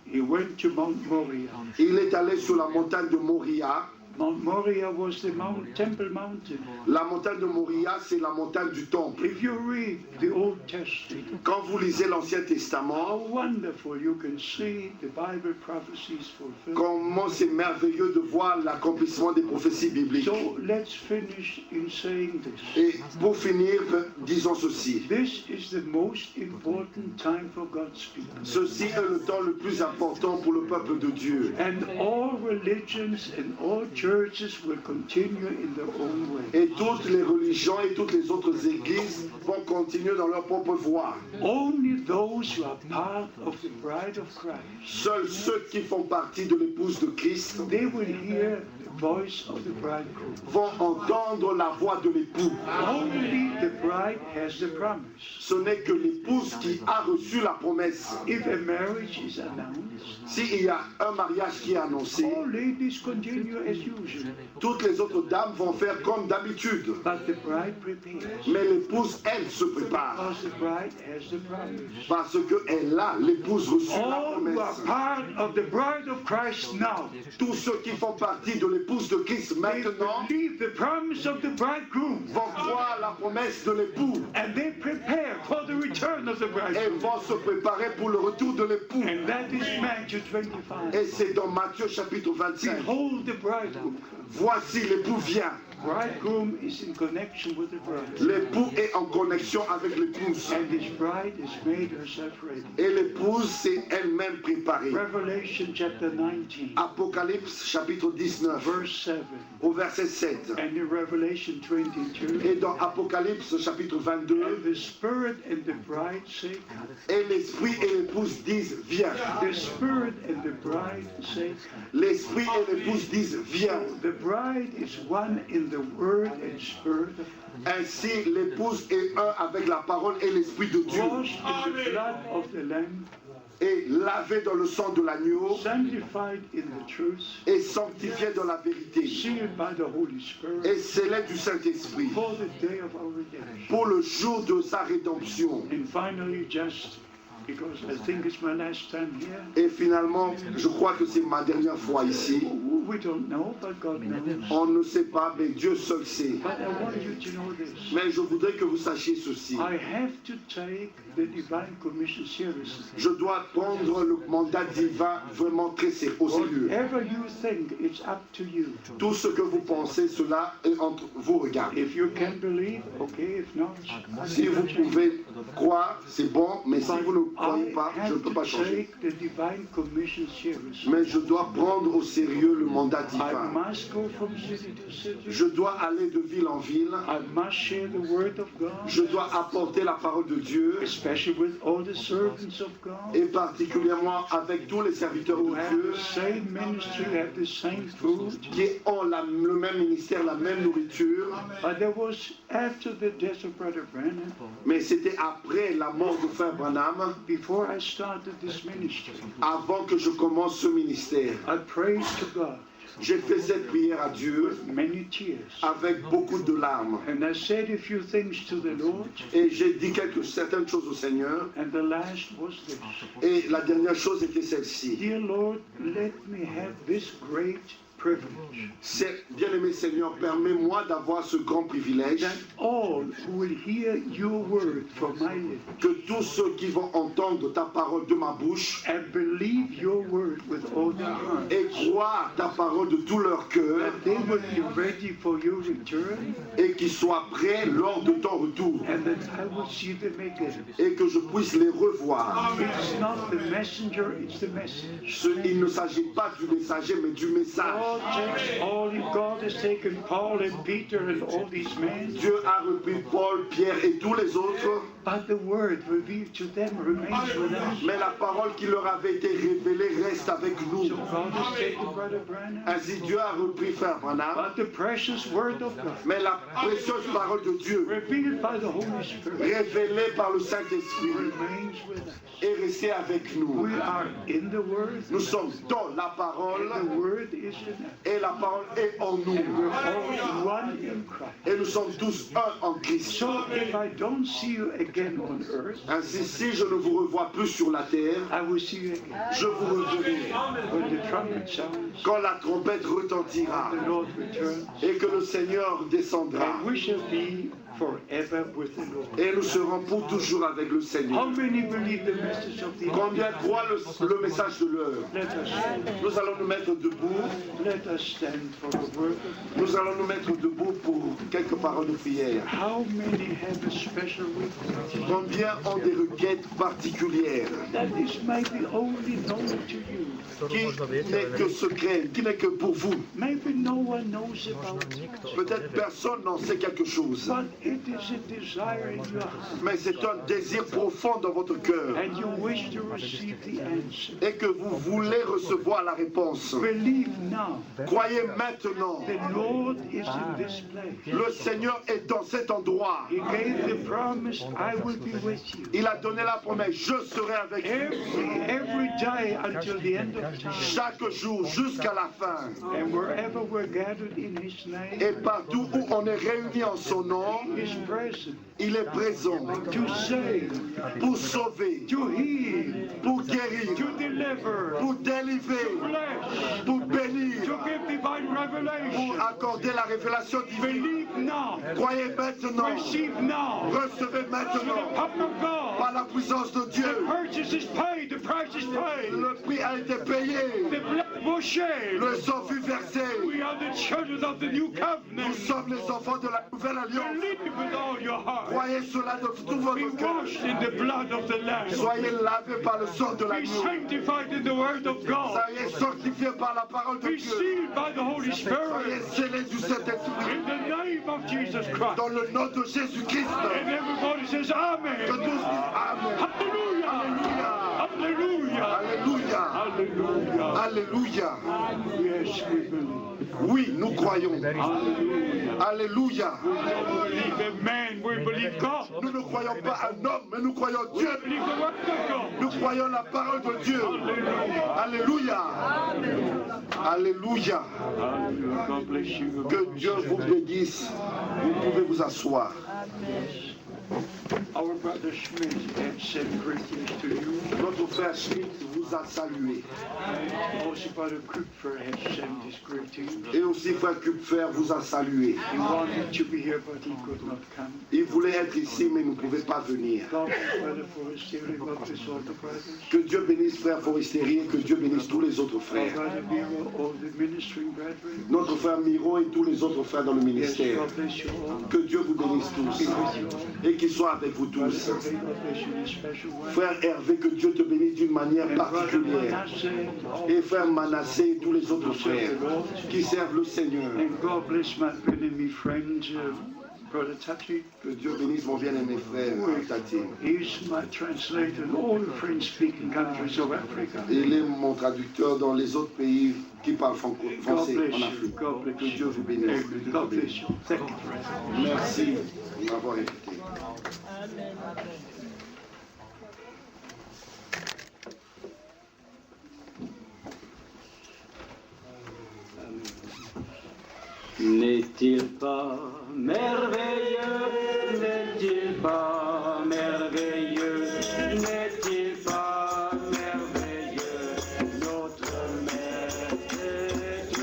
A: He went to Mount Moriah.
B: Il est allé sur la montagne de Moria
A: Mount Moriah was the Temple Mountain.
B: La montagne de Moriah, c'est la montagne du temple.
A: If you read the Old Testament,
B: Quand vous lisez l'Ancien
A: how
B: Testament,
A: wonderful you can see the Bible prophecies fulfilled.
B: comment c'est merveilleux de voir l'accomplissement des prophéties bibliques.
A: So let's finish in saying this.
B: Et pour finir, disons ceci.
A: This is the most important time for God's people.
B: Ceci est le temps le plus important pour le peuple de Dieu.
A: And all religions and all churches will continue in their own way.
B: Et toutes les religions et toutes les autres églises vont continuer dans leur propre voie.
A: Only those who are part of the bride of Christ,
B: Seuls ceux qui font partie de l'épouse de Christ
A: they will hear the voice of the bridegroom.
B: vont entendre la voix de l'époux.
A: Only the bride has the promise.
B: Ce n'est que l'épouse qui a reçu la promesse.
A: If a marriage is announced,
B: S'il y a un mariage qui est annoncé,
A: all ladies continue as usual,
B: toutes les autres dames vont faire comme d'habitude.
A: but the bride prepares
B: Mais l'épouse, elle, se prépare.
A: because the bride has the promise.
B: Parce qu'elle a, l'épouse, reçu la
A: All who are
B: promesse.
A: part of the bride of Christ now,
B: Tous ceux qui font partie de l'épouse de Christ
A: they
B: maintenant
A: believe the promise of the bridegroom,
B: vont croire la promesse de l'époux
A: and they prepare for the return of the
B: et
A: bridegroom.
B: vont se préparer pour le retour de l'époux.
A: And that is Matthew 25.
B: Et c'est dans Matthieu chapitre 25.
A: Behold the bridegroom.
B: Voici l'époux vient.
A: Bridegroom is in connection with the bride,
B: L'époux est en connexion avec l'épouse.
A: and his bride has made herself ready.
B: Et l'épouse s'est elle-même préparée.
A: Revelation chapter 19,
B: Apocalypse chapitre 19
A: verse 7,
B: au verset 7.
A: and in Revelation 22,
B: Et dans Apocalypse chapitre 22,
A: and the Spirit and the bride say, come.
B: et l'esprit et l'épouse disent viens.
A: The Spirit and the bride say, come.
B: L'esprit et l'épouse disent viens.
A: The bride is one in the Word and Spirit of God,
B: Ainsi l'épouse est un avec la parole et l'esprit de Dieu.
A: washed in the blood of the Lamb,
B: Et lavé dans le sang de l'agneau
A: sanctified in the truth,
B: et sanctifié dans la vérité.
A: sealed by the Holy Spirit,
B: Et scellé du Saint-Esprit
A: for the day of our redemption.
B: pour le jour de sa rédemption.
A: And finally, just because I think it's my last time here,
B: Et finalement, je crois que c'est ma dernière fois ici.
A: we don't know, but God knows.
B: On ne sait pas, mais Dieu seul sait.
A: But I want you to know this.
B: Mais je voudrais que vous sachiez ceci.
A: I have to take the divine commission seriously.
B: Je dois prendre le mandat divin vraiment très au sérieux.
A: Whatever you think, it's up to you.
B: Tout ce que vous pensez, cela est entre vos regards.
A: If you can believe, okay. If not,
B: Si vous pouvez croire, c'est bon, mais si vous ne
A: but
B: croyez
A: I
B: pas, je ne
A: have
B: peux pas
A: to
B: changer.
A: take the divine commission seriously.
B: Mais je dois prendre au sérieux le mandat
A: I
B: divin.
A: must go from city to city.
B: Je dois aller de ville en ville.
A: I must share the word of God,
B: Je dois apporter la parole de Dieu,
A: especially with all the servants of God
B: et particulièrement avec tous les serviteurs
A: who
B: de
A: have
B: Dieu
A: the same ministry, have the same food.
B: qui ont le même ministère, la même nourriture.
A: But there was after the death of Brother Branham,
B: Mais c'était après la mort de Frère Branham,
A: before I started this ministry,
B: avant que je commence ce ministère.
A: I prayed to God
B: J'ai fait cette prière à Dieu
A: with many tears.
B: avec beaucoup de larmes.
A: And I said a few things to the Lord,
B: Et j'ai dit certaines choses au Seigneur.
A: and the last was this.
B: Et la dernière chose était celle-ci.
A: Dear Lord, let me have this great privilege,
B: C'est, bien-aimé Seigneur, permets-moi d'avoir ce grand privilège
A: that all who will hear your word from my lips
B: que tous ceux qui vont entendre ta parole de ma bouche
A: and believe your word with all their heart,
B: et croire ta parole de tout leur cœur
A: that they will be ready for your return,
B: et qu'ils soient prêts lors de ton retour
A: and that I will see them again.
B: et que je puisse les revoir.
A: It's not the messenger, it's the message.
B: Il ne s'agit pas du messager mais du message.
A: God has taken Paul and Peter and all these men,
B: Dieu a repris Paul, Pierre et tous les autres,
A: but the word revealed to them remains with us.
B: mais la parole qui leur avait été révélée reste avec nous.
A: So God has taken Brother Branham,
B: Ainsi Dieu a repris Frère Branham,
A: but the precious word of God,
B: mais la précieuse parole de Dieu,
A: revealed by the Holy Spirit,
B: révélée par le Saint-Esprit,
A: remains with us.
B: est restée avec nous.
A: We are in the word,
B: Nous sommes dans la
A: and
B: parole
A: the word is in
B: Et la parole est en nous.
A: And we're all one in Christ.
B: Et nous sommes tous un en Christ.
A: So if I don't see you again on earth,
B: Ainsi, si je ne vous revois plus sur la terre,
A: I will see you again.
B: je vous reverrai
A: When the trumpet sounds,
B: quand la trompette retentira
A: the Lord returns,
B: et que le Seigneur descendra.
A: and we shall be forever with the Lord.
B: Et nous serons pour toujours avec le
A: How
B: Seigneur.
A: many believe the message of the
B: Combien
A: hour?
B: croient le message de l'heure?
A: Let us stand.
B: Nous allons nous mettre debout.
A: Let us stand for the word of God.
B: Nous allons nous mettre debout pour quelques paroles de prière.
A: How many have a special request?
B: Combien ont des requêtes particulières
A: That is maybe only known to you.
B: qui n'est que secret, qui n'est que pour vous?
A: Maybe no one knows about it.
B: Peut-être personne n'en sait quelque chose,
A: But it is a desire in your heart.
B: mais c'est un désir profond dans votre cœur
A: And you wish to receive the answer.
B: et que vous voulez recevoir la réponse.
A: Believe now.
B: Croyez maintenant,
A: The Lord is in this place.
B: le Seigneur est dans cet endroit.
A: He gave the promise, I will be with you.
B: Il a donné la promesse, je serai avec vous
A: Every day until the end of time.
B: chaque jour jusqu'à la fin.
A: And wherever we're gathered in His name,
B: Et partout où on est réunis en son nom,
A: He's present
B: il est présent
A: to save,
B: pour sauver,
A: to heal,
B: pour guérir,
A: to deliver,
B: pour délivrer,
A: bless,
B: pour bénir,
A: to give divine revelation.
B: pour accorder la révélation divine.
A: Believe now.
B: Croyez maintenant,
A: Receive now.
B: recevez
A: The
B: maintenant
A: power of God.
B: par la puissance de
A: The
B: Dieu.
A: purchase is paid. The price is paid.
B: Le prix a été payé,
A: The blood was shed.
B: le sang fut versé.
A: We are the children of the new
B: Nous
A: covenant.
B: sommes les enfants de la nouvelle alliance.
A: Believe with all your heart.
B: Croyez cela de tout
A: Be
B: votre cœur.
A: washed in the blood of the Lamb.
B: Soyez lavés par le sang de
A: Be
B: l'agneau.
A: sanctified in the Word of God.
B: Soyez sanctifiés par la parole de
A: Be
B: Dieu.
A: sealed by the Holy
B: Soyez
A: Spirit.
B: scellés du Saint-Esprit.
A: In the name of Jesus Christ.
B: Dans le nom de Jésus-Christ.
A: And everybody says Amen.
B: Que tous disent Amen.
A: Hallelujah.
B: Alléluia.
A: Hallelujah.
B: Alléluia.
A: Hallelujah.
B: Alléluia.
A: Yes, we believe.
B: Oui, nous croyons.
A: Hallelujah.
B: Alléluia.
A: We don't believe a man, we believe God.
B: Nous ne croyons pas un homme, mais nous croyons
A: We
B: Dieu.
A: believe the Word of God.
B: Nous croyons la parole de Dieu. Alléluia. Alléluia.
A: Hallelujah. God bless you.
B: Que Dieu vous bénisse. Vous pouvez vous asseoir.
A: Our brother Schmidt had sent greetings to you.
B: Notre frère Schmidt vous a salué.
A: Also, Brother Kupfer has sent his greetings.
B: Et aussi frère Kupfer vous a salué.
A: He wanted to be here, but he could not come.
B: Il voulait être ici, mais il ne pouvait pas venir.
A: God bless Brother Forestieri. God bless all the brothers.
B: Que Dieu bénisse frère Forestieri et que Dieu bénisse tous les autres
A: God
B: frères.
A: Brother Miro, all the ministering brethren.
B: Notre frère Miro et tous les autres frères dans le
A: Yes,
B: ministère.
A: God bless you all.
B: Que Dieu vous bénisse
A: Be
B: tous
A: with you all.
B: et qu'il soit avec vous
A: Brother
B: tous.
A: Hervé, God bless you in a special way.
B: Frère Hervé, que Dieu te bénisse d'une manière
A: And Brother
B: particulière.
A: Manasseh and all
B: Et frère Manassé et tous les autres
A: who serve
B: frères
A: the Lord.
B: qui servent le Seigneur.
A: And God bless my enemy friend, Brother Tati.
B: Que Dieu bénisse mon bien-aimé frère Tati.
A: He's my translator in all the French-speaking countries of Africa.
B: Il est mon traducteur dans les autres pays qui parlent
A: God
B: français
A: bless
B: en
A: you.
B: Afrique.
A: God bless
B: Que
A: you.
B: Dieu vous bénisse.
A: Amen. God bless you. Thank you, friend.
B: Merci de m'avoir écouté.
C: N'est-il pas merveilleux? N'est-il pas merveilleux? N'est-il pas merveilleux? Notre Maître,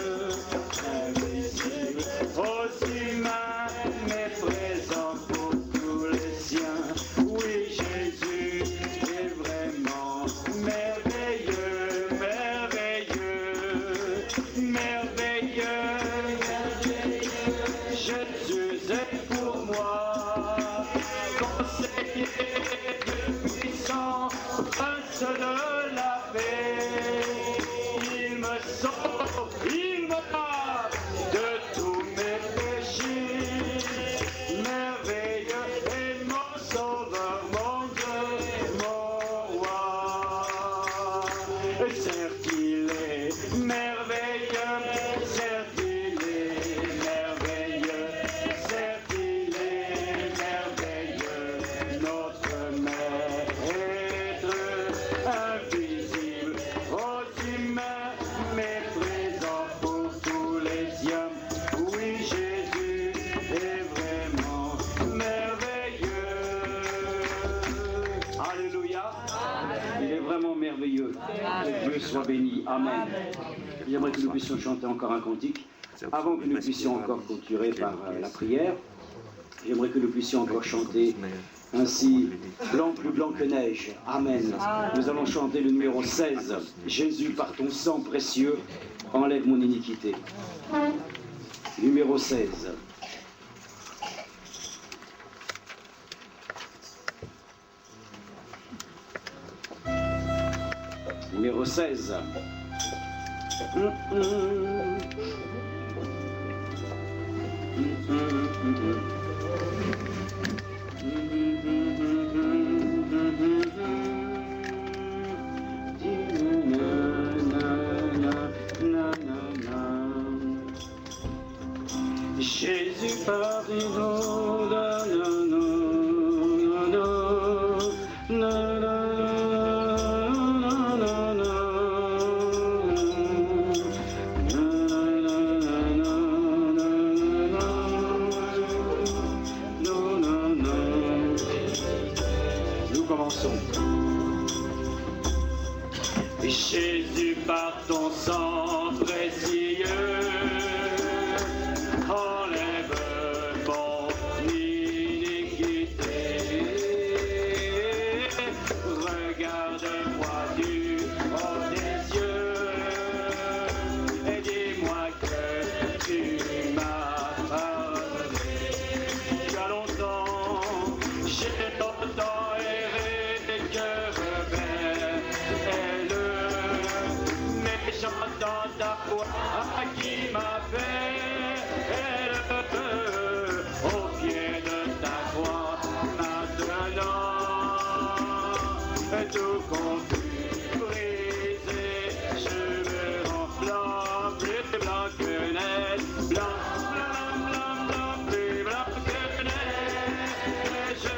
C: invisible, aussi mais présent pour tous les siens. Oui, Jésus est vraiment merveilleux, merveilleux, merveilleux. Jésus est pour moi
D: soit béni. Amen. J'aimerais que nous puissions chanter encore un cantique. Avant que nous puissions encore clôturer par la prière, j'aimerais que nous puissions encore chanter ainsi, blanc plus blanc que neige. Amen. Nous allons chanter le numéro 16. Jésus, par ton sang précieux, enlève mon iniquité. Numéro 16. Numéro 16. Jésus pardon, nous commençons. Jésus par ton sang précieux, enlève mon iniquité. Regarde-moi du haut des yeux et dis-moi que tu m'as pardonné. Il y a longtemps, j'ai longtemps erré que rebelle, mais j'entends ta voix qui m'appelle au pied de ta croix. Maintenant, tout confus, brisé, je me rends blanc, plus blanc que neige, blanc, blanc, blanc, blanc, plus blanc que neige,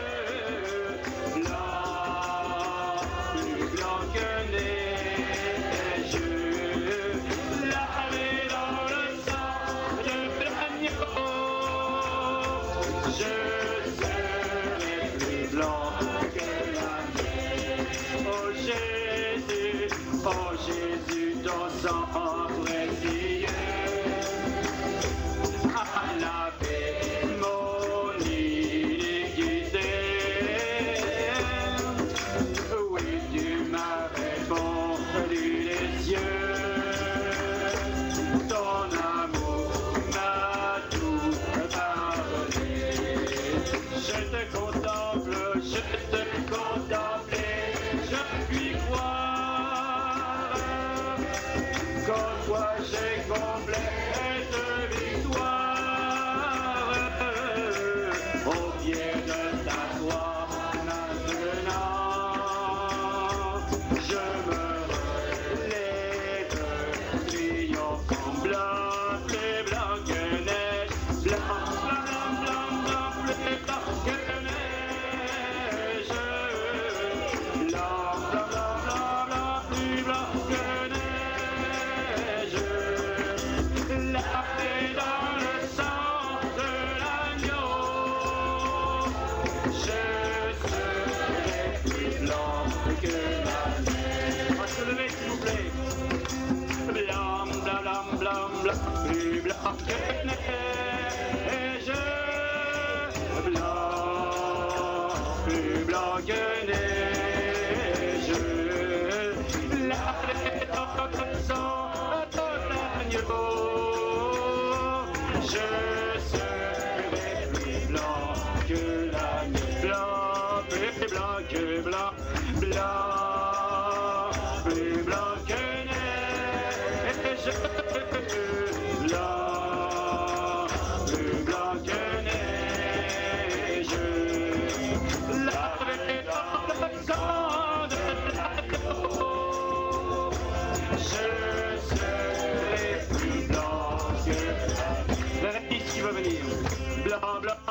D: blanc, plus blanc que neige, lavé dans le sang de l'agneau, je serai plus blanc que la neige. Oh Jésus, ton sang précieux a lavé mon iniquité. Oui, tu m'as répondu les yeux. Ton amour m'a tout pardonné. Je te contemple, je te contemple, je puis croire qu'en toi j'ai complète victoire. Au pied de ta croix, maintenant, je me relève, triomphant, blanc, plus blanc que neige, blanc, blanc, blanc, blanc, plus blanc que neige, blanc, blanc, blanc, blanc, blanc, plus blanc que neige, lavé dans le sang de l'agneau, je serai plus blanc que la neige. On va se lever s'il vous plaît. Blanc, blanc, blanc, blanc, blanc, plus blanc que neige, blanc, plus blanc que neige, lavé dans le sang de l'agneau, je serai plus blanc que l'agneau, blanc, plus blanc que blanc, blanc, plus blanc que neige, blanc, plus blanc que neige, lavé dans le sang de l'agneau, je serai plus blanc que la neige. La réplique qui va venir. Blanc, blanc.